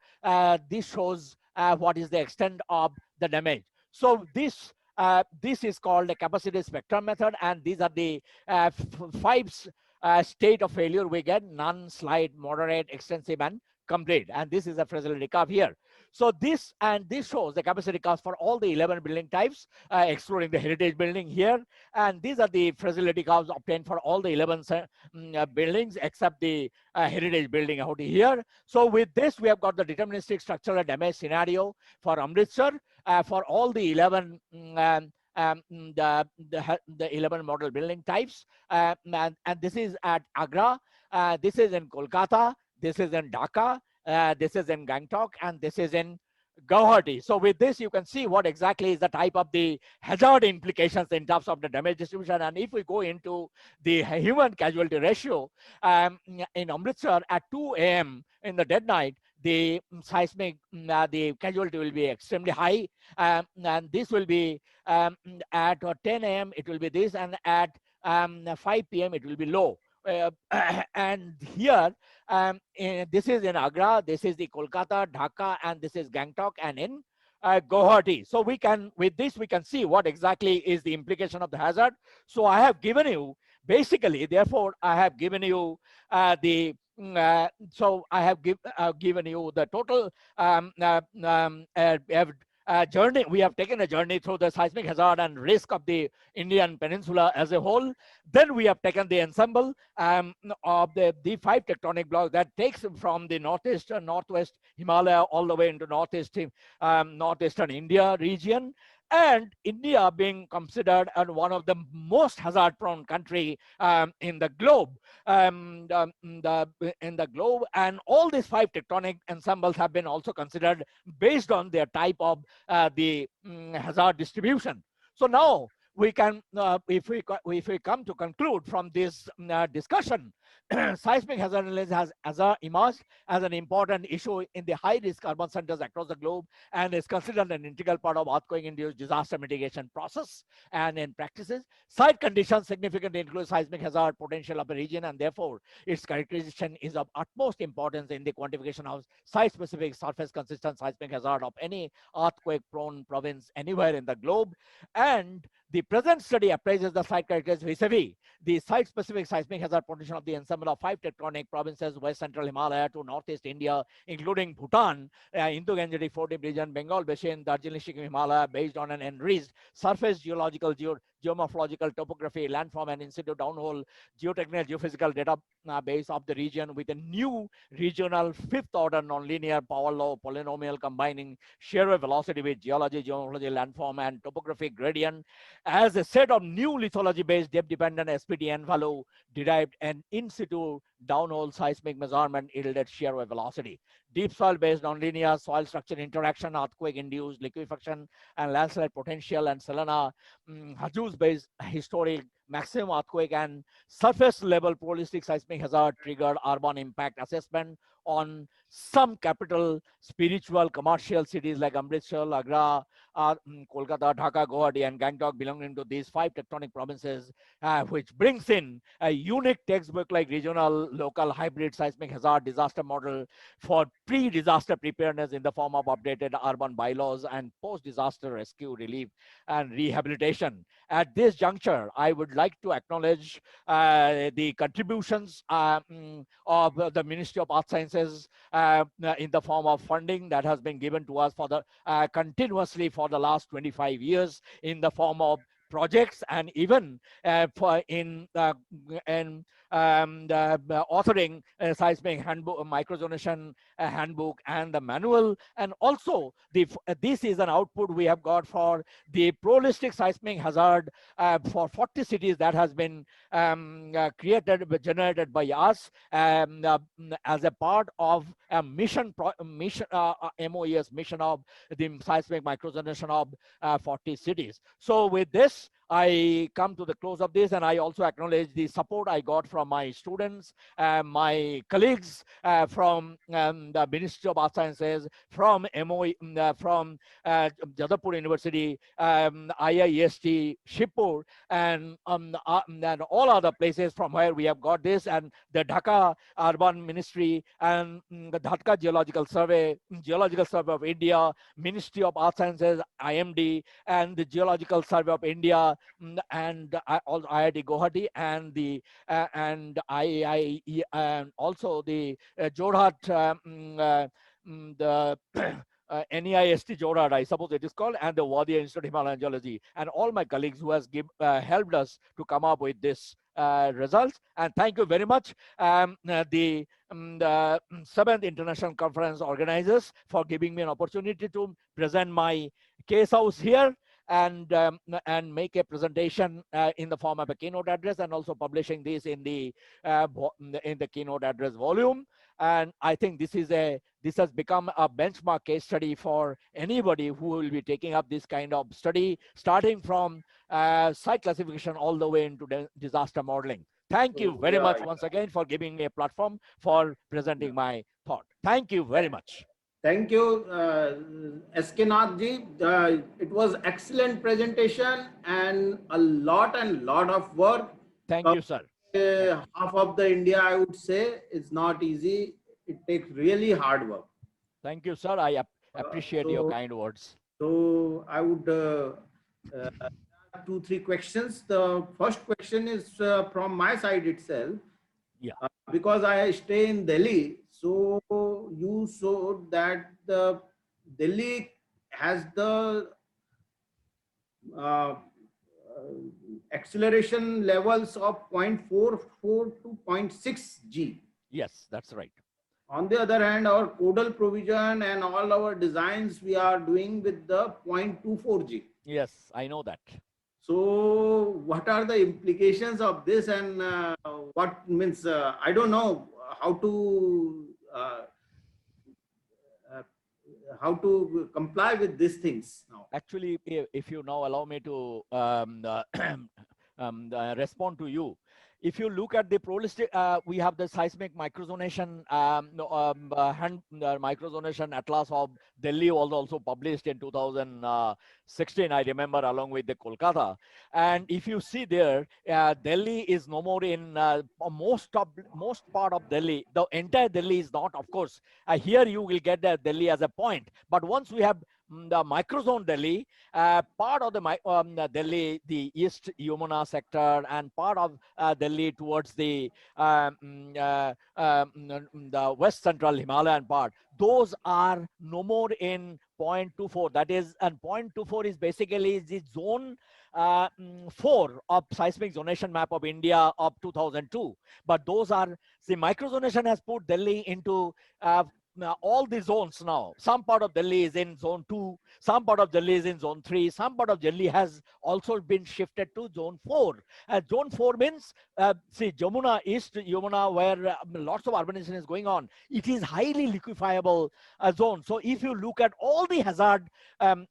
this shows what is the extent of the damage. So this is called a capacity spectrum method, and these are the 5 state of failure we get: none, slight, moderate, extensive, and complete. And this is a fragility curve here. So this shows the capacity cost for all the 11 building types, excluding the heritage building here. And these are the fragility curves obtained for all the 11 buildings except the heritage building out here. So with this, we have got the deterministic structural damage scenario for Amritsar for all the 11 the 11 model building types. And this is at Agra, this is in Kolkata, this is in Dhaka, this is in Gangtok, and this is in Guwahati. So with this, you can see what exactly is the type of the hazard implications in terms of the damage distribution. And if we go into the human casualty ratio, in Amritsar at 2 a.m. in the dead night, the seismic, the casualty will be extremely high. And this will be at 10 a.m. it will be this, and at 5 p.m. it will be low. And here, this is in Agra, this is the Kolkata, Dhaka, and this is Gangtok, and in Guwahati. So we can, with this, we can see what exactly is the implication of the hazard. So I have given you, basically, therefore, I have given you so I have given you the total journey. We have taken a journey through the seismic hazard and risk of the Indian peninsula as a whole. Then we have taken the ensemble of the 5 tectonic blocks that takes from the northeast, northwest Himalaya all the way into northeastern India region. And India being considered as one of the most hazard-prone country in the globe, in the globe, and all these 5 tectonic ensembles have been also considered based on their type of the hazard distribution. So now we can, if we come to conclude from this discussion, seismic hazard analysis has emerged as an important issue in the high-risk urban centers across the globe, and is considered an integral part of earthquake-induced disaster mitigation process. And in practices, site conditions significantly include seismic hazard potential of a region, and therefore its characterization is of utmost importance in the quantification of site-specific surface-consistent seismic hazard of any earthquake-prone province anywhere in the globe. And the present study appraises the site characteristics vis-a-vis the site-specific seismic hazard potential of the ensemble of 5 tectonic provinces, West Central Himalaya to Northeast India, including Bhutan, Indo-Gangetic Fort-Dip region, Bengal Basin, Darjeeling Himalaya, based on an enriched surface geological, geomorphological topography, landform, and in situ downhole geotechnical geophysical data base of the region, with a new regional 5th-order nonlinear power law polynomial combining shear wave velocity with geology, geomorphology, landform, and topographic gradient as a set of new lithology-based depth-dependent SPDN value derived an in situ downhole seismic measurement yielded shear wave velocity. Deep soil based on linear soil structure interaction, earthquake induced liquefaction and landslide potential, and Selena Hajoos based historic maximum earthquake and surface level probabilistic seismic hazard triggered urban impact assessment on some capital spiritual commercial cities like Amritsar, Agra, Kolkata, Dhaka, Guwahati, and Gangtok belonging to these 5 tectonic provinces, which brings in a unique textbook like regional local hybrid seismic hazard disaster model for pre-disaster preparedness in the form of updated urban bylaws and post-disaster rescue, relief, and rehabilitation. At this juncture, I would like to acknowledge the contributions of the Ministry of Earth Sciences in the form of funding that has been given to us for the continuously for the last 25 years in the form of projects, and even for in authoring a seismic handbook, microzonation handbook, and the manual. And also this is an output we have got for the probabilistic seismic hazard for 40 cities that has been generated by us as a part of a mission MOES mission of the seismic microzonation of 40 cities. So with this, I come to the close of this, and I also acknowledge the support I got from my students, my colleagues from the Ministry of Earth Sciences, from MOE, from Jadavpur University, I.I.Sc, Shibpur, and all other places from where we have got this, and the Dhaka Urban Ministry, and the Dhaka Geological Survey of India, Ministry of Earth Sciences, IMD, and the Geological Survey of India, and also IIT Guwahati, and the and IIE, and also the Jorhat, the NEIST Jorad, I suppose it is called, and the Wadia Institute of Himalayan Geology, and all my colleagues who has helped us to come up with this results. And thank you very much, the 7th International Conference organizers, for giving me an opportunity to present my case house here and make a presentation in the form of a keynote address, and also publishing this in the keynote address volume. And I think this has become a benchmark case study for anybody who will be taking up this kind of study, starting from site classification all the way into disaster modeling. Thank you very much once again for giving me a platform for presenting my thought. Thank you very much. Thank you, S.K. Nathji. It was excellent presentation and a lot of work. Thank you, sir. Half of the India, I would say, is not easy. It takes really hard work. Thank you, sir. I appreciate your kind words. So I would have 2-3 questions. The first question is from my side itself. Yeah. Because I stay in Delhi, so you showed that the Delhi has the acceleration levels of 0.44 to 0.6 G. Yes, that's right. On the other hand, our codal provision and all our designs we are doing with the 0.24 G. Yes, I know that. So what are the implications of this, and what means, I don't know how to comply with these things now. Actually, if you now allow me to respond to you. If you look at the probabilistic, we have the seismic microzonation microzonation atlas of Delhi was also published in 2016, I remember, along with the Kolkata. And if you see there, Delhi is no more in most part of Delhi. The entire Delhi is not, of course. Here you will get the Delhi as a point. But once we have the microzone Delhi, part of the Delhi, the East Yamuna sector, and part of Delhi towards the West Central Himalayan part, those are no more in 0.24. That is, and 0.24 is basically the zone 4 of seismic zonation map of India of 2002. But those are, the microzonation has put Delhi into all the zones now. Some part of Delhi is in zone 2, some part of Delhi is in zone 3, some part of Delhi has also been shifted to zone 4. Zone 4 means, see, Jamuna, East Yamuna, where lots of urbanization is going on, it is highly liquefiable zone. So if you look at all the hazard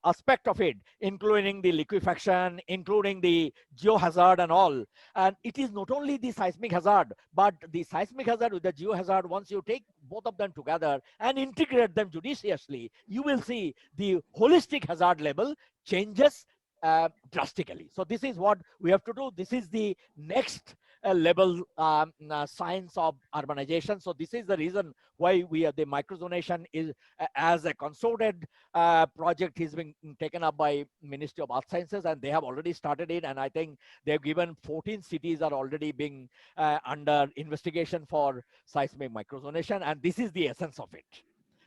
aspect of it, including the liquefaction, including the geohazard and all, and it is not only the seismic hazard, but the seismic hazard with the geohazard, once you take both of them together and integrate them judiciously, you will see the holistic hazard level changes drastically. So this is what we have to do. This is the next level science of urbanization. So this is the reason why we are, the microzonation is as a consorted project is being taken up by Ministry of Earth Sciences, and they have already started it. And I think they've given 14 cities are already being under investigation for seismic microzonation, and this is the essence of it.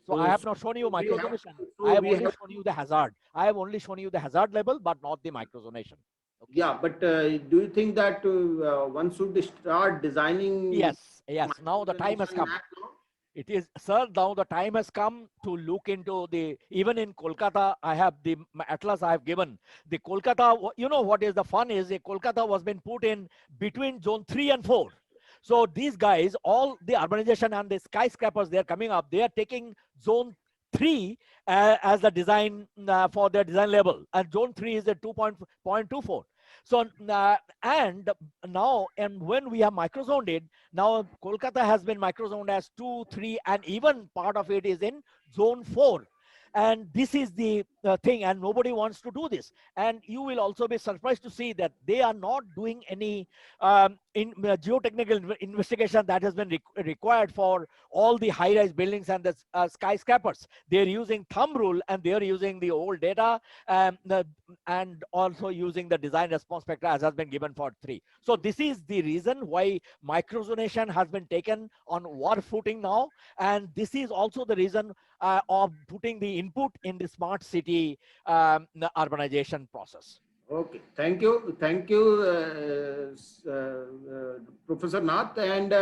So I have not shown you microzonation. I have only shown you the hazard. I have only shown you the hazard level, but not the microzonation. Okay. Yeah, but do you think that one should start designing? Yes, yes. Now the time has come. It is, sir, now the time has come to look into the, even in Kolkata, I have the atlas I have given. The Kolkata, you know what is the fun is, Kolkata was been put in between zone 3 and 4. So these guys, all the urbanization and the skyscrapers, they're coming up, they are taking zone 3 as the design for their design level, and zone 3 is a 2.24. So and now, and when we have microzoned it, now Kolkata has been microzoned as 2, 3, and even part of it is in zone 4. And this is the thing, and nobody wants to do this. And you will also be surprised to see that they are not doing any geotechnical investigation that has been required for all the high-rise buildings and the skyscrapers. They're using thumb rule, and they're using the old data and also using the design response spectra as has been given for 3. So this is the reason why microzonation has been taken on war footing now. And this is also the reason of putting the input in the smart city the urbanization process. Okay, thank you, Professor Nath. And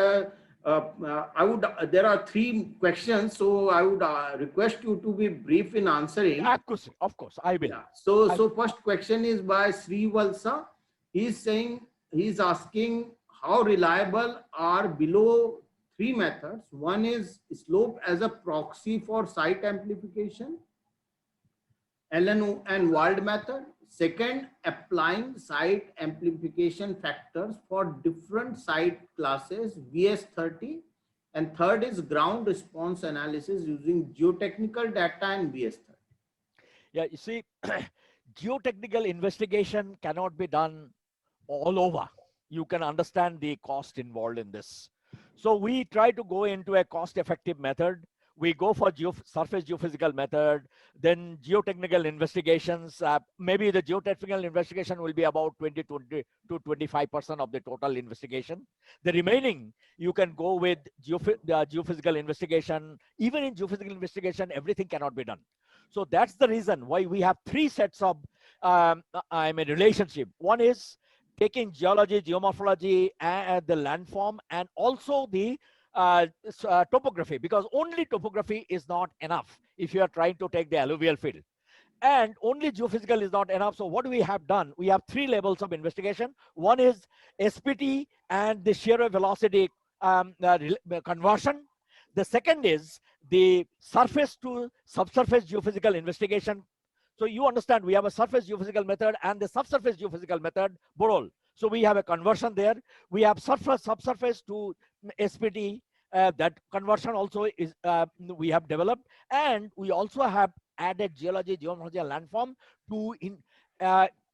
I would. There are three questions, so I would request you to be brief in answering. Of course, I will. Yeah. So first question is by Sri Valsa. He's asking how reliable are below three methods. One is slope as a proxy for site amplification, Allen and Wald method. Second, applying site amplification factors for different site classes, VS30. And third is ground response analysis using geotechnical data and VS30. Yeah, you see, geotechnical investigation cannot be done all over. You can understand the cost involved in this. So we try to go into a cost-effective method. We go for surface geophysical method, then geotechnical investigations. Maybe the geotechnical investigation will be about 20 to 25% of the total investigation. The remaining, you can go with geophysical investigation. Even in geophysical investigation, everything cannot be done. So that's the reason why we have three sets of relationship. One is taking geology, geomorphology, and the landform, and also the topography, because only topography is not enough if you are trying to take the alluvial field. And only geophysical is not enough. So what we have done, we have three levels of investigation. One is SPT and the shear wave velocity conversion. The second is the surface to subsurface geophysical investigation. So you understand we have a surface geophysical method and the subsurface geophysical method, Borol. So we have a conversion there. We have subsurface to SPT. That conversion also is we have developed, and we also have added geology, geomorphology, and landform to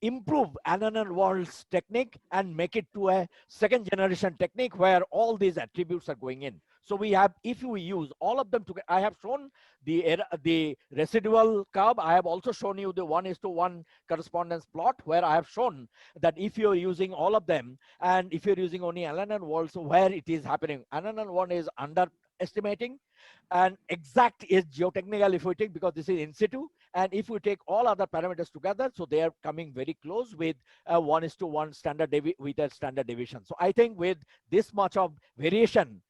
improve Annan Wald's technique and make it to a second generation technique where all these attributes are going in. So we have, if we use all of them together, I have shown the residual curve. I have also shown you the 1:1 correspondence plot where I have shown that if you're using all of them and if you're using only Annan Wald, so where it is happening. Annan Wald is underestimating, and exact is geotechnical if we take, because this is in situ. And if we take all other parameters together, so they are coming very close with 1:1 standard with a standard deviation. So I think with this much of variation,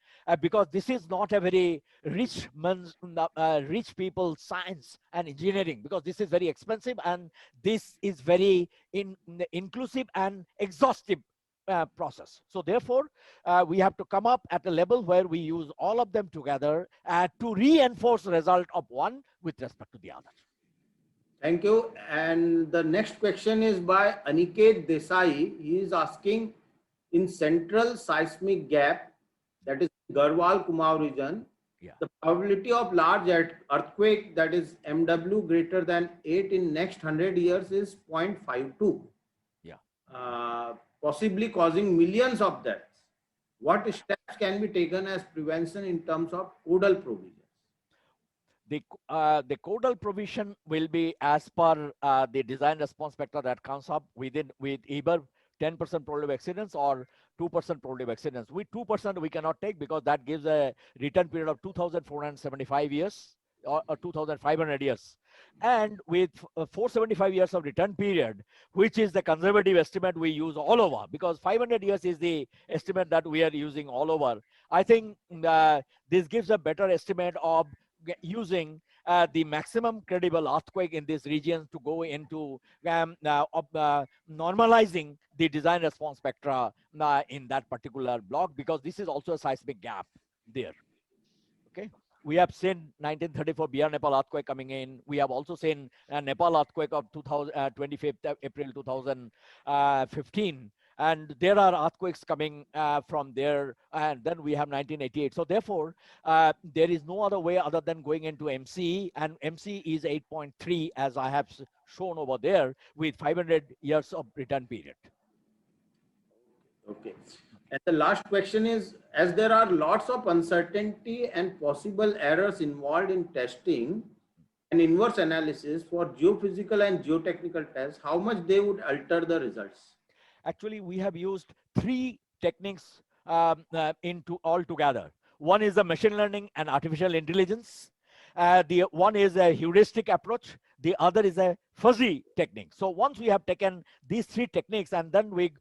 because this is not a very rich people science and engineering, because this is very expensive and this is very inclusive and exhaustive process. So therefore, we have to come up at a level where we use all of them together to reinforce the result of one with respect to the other. Thank you. And the next question is by Aniket Desai. He is asking, in central seismic gap, that is Garhwal Kumaon region, Yeah. the probability of large earthquake, that is MW greater than 8 in next 100 years is 0.52. Yeah. Possibly causing millions of deaths. What steps can be taken as prevention in terms of codal provisions? The codal provision will be as per the design response factor that comes up with either 10% probability of accidents or 2% probability of accidents. With 2% we cannot take, because that gives a return period of 2,475 years or 2,500 years. And with 475 years of return period, which is the conservative estimate we use all over, because 500 years is the estimate that we are using all over. I think this gives a better estimate of using the maximum credible earthquake in this region to go into normalizing the design response spectra in that particular block, because this is also a seismic gap there. Okay. We have seen 1934 Bihar Nepal earthquake coming in. We have also seen Nepal earthquake of 25th April 2015. And there are earthquakes coming from there. And then we have 1988. So therefore, there is no other way other than going into MCE. And MCE is 8.3, as I have shown over there, with 500 years of return period. Okay. And the last question is, as there are lots of uncertainty and possible errors involved in testing and inverse analysis for geophysical and geotechnical tests, how much they would alter the results? Actually, we have used three techniques into all together. One is the machine learning and artificial intelligence. The one is a heuristic approach, the other is a fuzzy technique. So once we have taken these three techniques and then we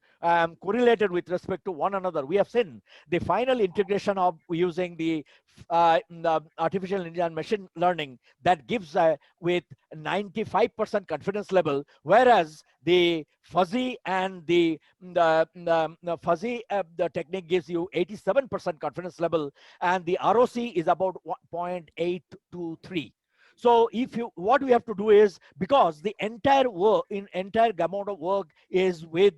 correlated with respect to one another, we have seen the final integration of using the artificial intelligence and machine learning that gives with 95% confidence level, whereas the fuzzy and the fuzzy the technique gives you 87% confidence level, and the ROC is about 0.823. So if you, what we have to do is, because the entire work in entire amount of work is with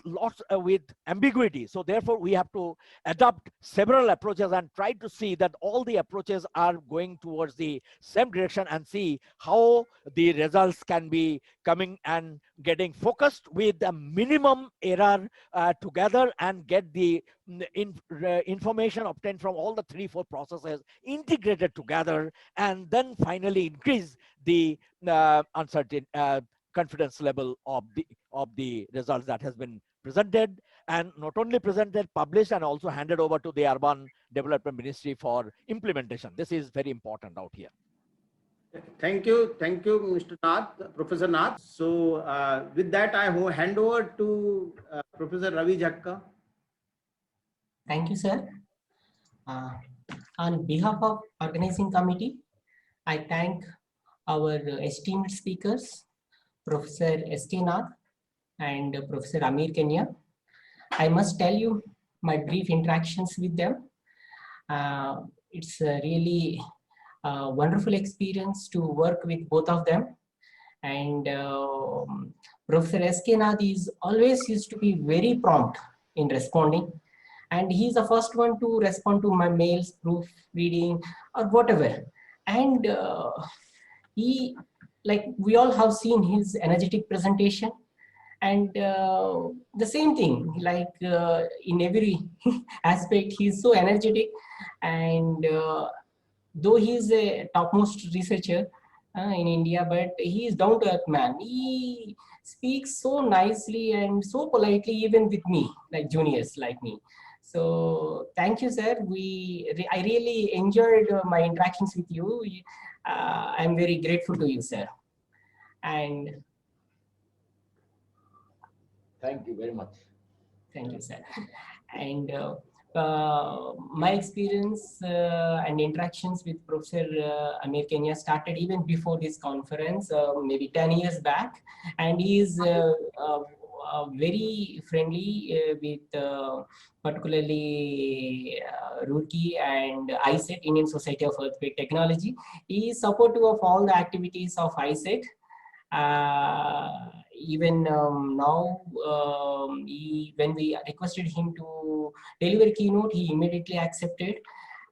lots with ambiguity, so therefore we have to adopt several approaches and try to see that all the approaches are going towards the same direction and see how the results can be coming and getting focused with the minimum error together and get the information obtained from all the 3-4 processes integrated together, and then finally increase the uncertain confidence level of the results that has been presented, and not only presented, published, and also handed over to the Urban Development Ministry for implementation. This is very important out here. Thank you, Mr. Nath, Professor Nath. So with that, I hand over to Professor Ravi Jakka. Thank you, sir. On behalf of organizing committee, I thank our esteemed speakers, Professor S.K. Nath and Professor Amir Kenya. I must tell you my brief interactions with them. It's really a wonderful experience to work with both of them. And Professor S.K. Nath is always used to be very prompt in responding. And he's the first one to respond to my mails, proofreading, or whatever. And he, like we all have seen his energetic presentation. And the same thing, like in every aspect, he's so energetic. And though he's a topmost researcher in India, but he is down to earth man. He speaks so nicely and so politely, even with me, like juniors like me. So thank you, sir. I really enjoyed my interactions with you. I'm very grateful to you, sir. And Thank you very much. thank you, sir. And my experience and interactions with Professor Amir Kenya started even before this conference, maybe 10 years back. And he is very friendly with particularly Roorkee and I.I.Sc, Indian Society of Earthquake Technology. He is supportive of all the activities of I.I.Sc. Even now, when we requested him to deliver keynote, he immediately accepted.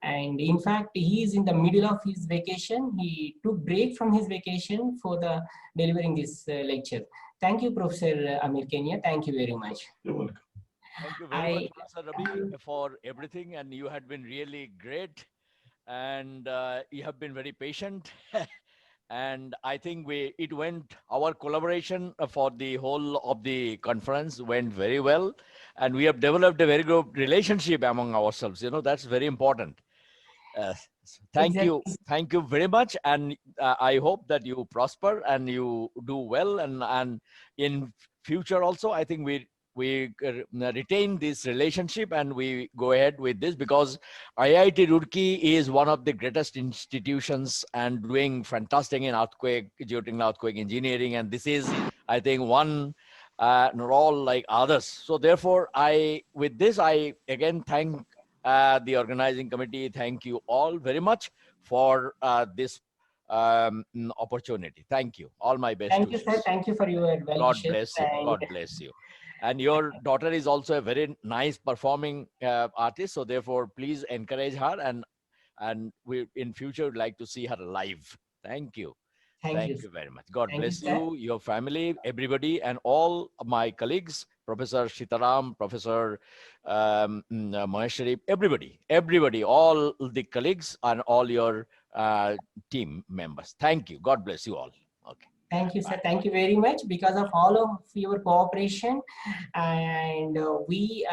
And in fact, he is in the middle of his vacation. He took break from his vacation for the delivering this lecture. Thank you, Professor Amir Kenya. Thank you very much. You're welcome. Thank you very much, Professor Ravi, for everything, and you had been really great, and you have been very patient. And I think our collaboration for the whole of the conference went very well, and we have developed a very good relationship among ourselves. You know, that's very important. Thank you very much, and I hope that you prosper and you do well, and in future also, I think we retain this relationship and we go ahead with this, because IIT Roorkee is one of the greatest institutions and doing fantastic in geotechnical earthquake engineering, and this is, I think, one role like others. So therefore, with this I again thank the organizing committee. Thank you all very much for this opportunity. Thank you. All my best. Thank you, sir. Thank you for your well God wishes. bless you. God bless you. And your daughter is also a very nice performing artist. So therefore, please encourage her, and we in future would like to see her live. Thank you. Thank you very much. God bless you, your family, everybody, and all my colleagues, Professor Shitaram, Professor Maheshwari, everybody, all the colleagues and all your team members. Thank you. God bless you all. Okay. Thank you, sir. Thank you very much. Because of all of your cooperation, and we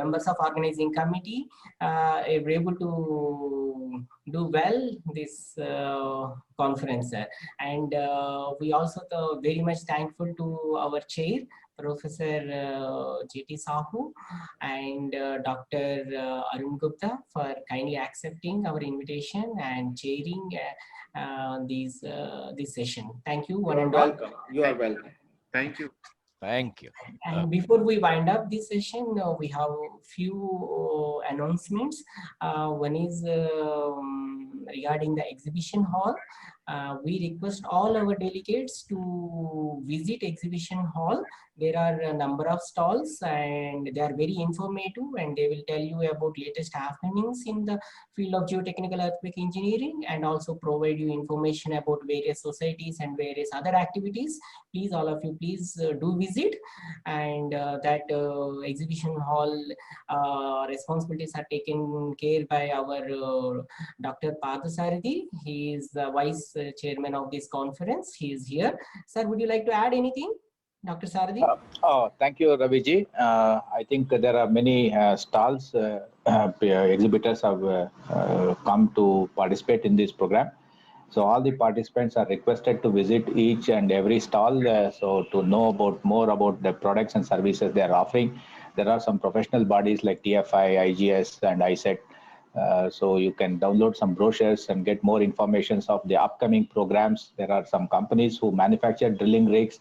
members of organizing committee are able to do well this conference, sir. And we also very much thankful to our chair, Professor J.T. Sahu and Dr. Arun Gupta for kindly accepting our invitation and chairing this session. Thank you, one You are and all. welcome. You are welcome. Thank you. Thank you. And before we wind up this session, we have few announcements. One is regarding the exhibition hall. We request all our delegates to visit exhibition hall. There are a number of stalls and they are very informative, and they will tell you about latest happenings in the field of geotechnical earthquake engineering, and also provide you information about various societies and various other activities. Please, all of you, please do visit. And that exhibition hall responsibilities are taken care by our Dr. Parthasarathi. He is the vice chairman of this conference. He is here. Sir, would you like to add anything, Dr. Sarathi? Thank you, Raviji. I think there are many stalls. Exhibitors have come to participate in this program. So all the participants are requested to visit each and every stall. So to know more about the products and services they are offering. There are some professional bodies like TFI, IGS, and ISET. So you can download some brochures and get more information of the upcoming programs. There are some companies who manufacture drilling rigs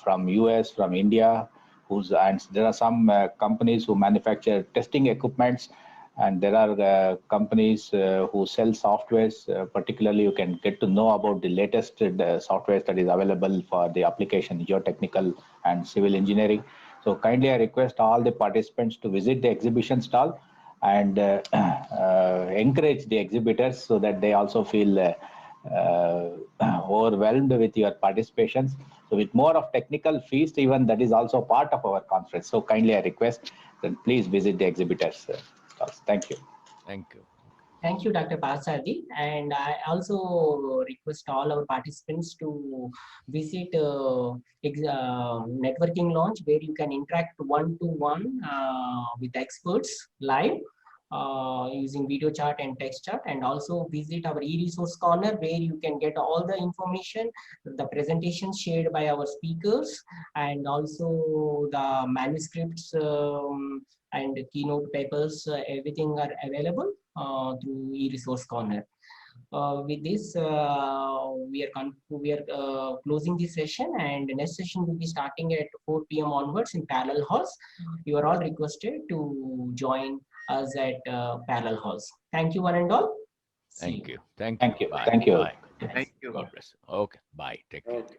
from US, from India, and there are some companies who manufacture testing equipments, and there are companies who sell softwares. Particularly, you can get to know about the latest softwares that is available for the application geotechnical and civil engineering. So kindly I request all the participants to visit the exhibition stall and encourage the exhibitors so that they also feel overwhelmed with your participations. So with more of technical feast, even that is also part of our conference. So kindly I request that please visit the exhibitors stalls. Thank you. Thank you. Thank you, Dr. Parthasarathi. And I also request all our participants to visit networking launch, where you can interact one-to-one with experts live using video chat and text chat, and also visit our e-resource corner, where you can get all the information, the presentations shared by our speakers, and also the manuscripts and keynote papers. Everything are available through e-resource corner. With this, we are closing this session, and the next session will be starting at 4 p.m. onwards in parallel halls. You are all requested to join us at parallel halls. Thank you, one and all. Thank you. Thank you. Thank you. Bye. Thank you. Bye. Thank you. God bless. Okay. Bye. Take care. Okay.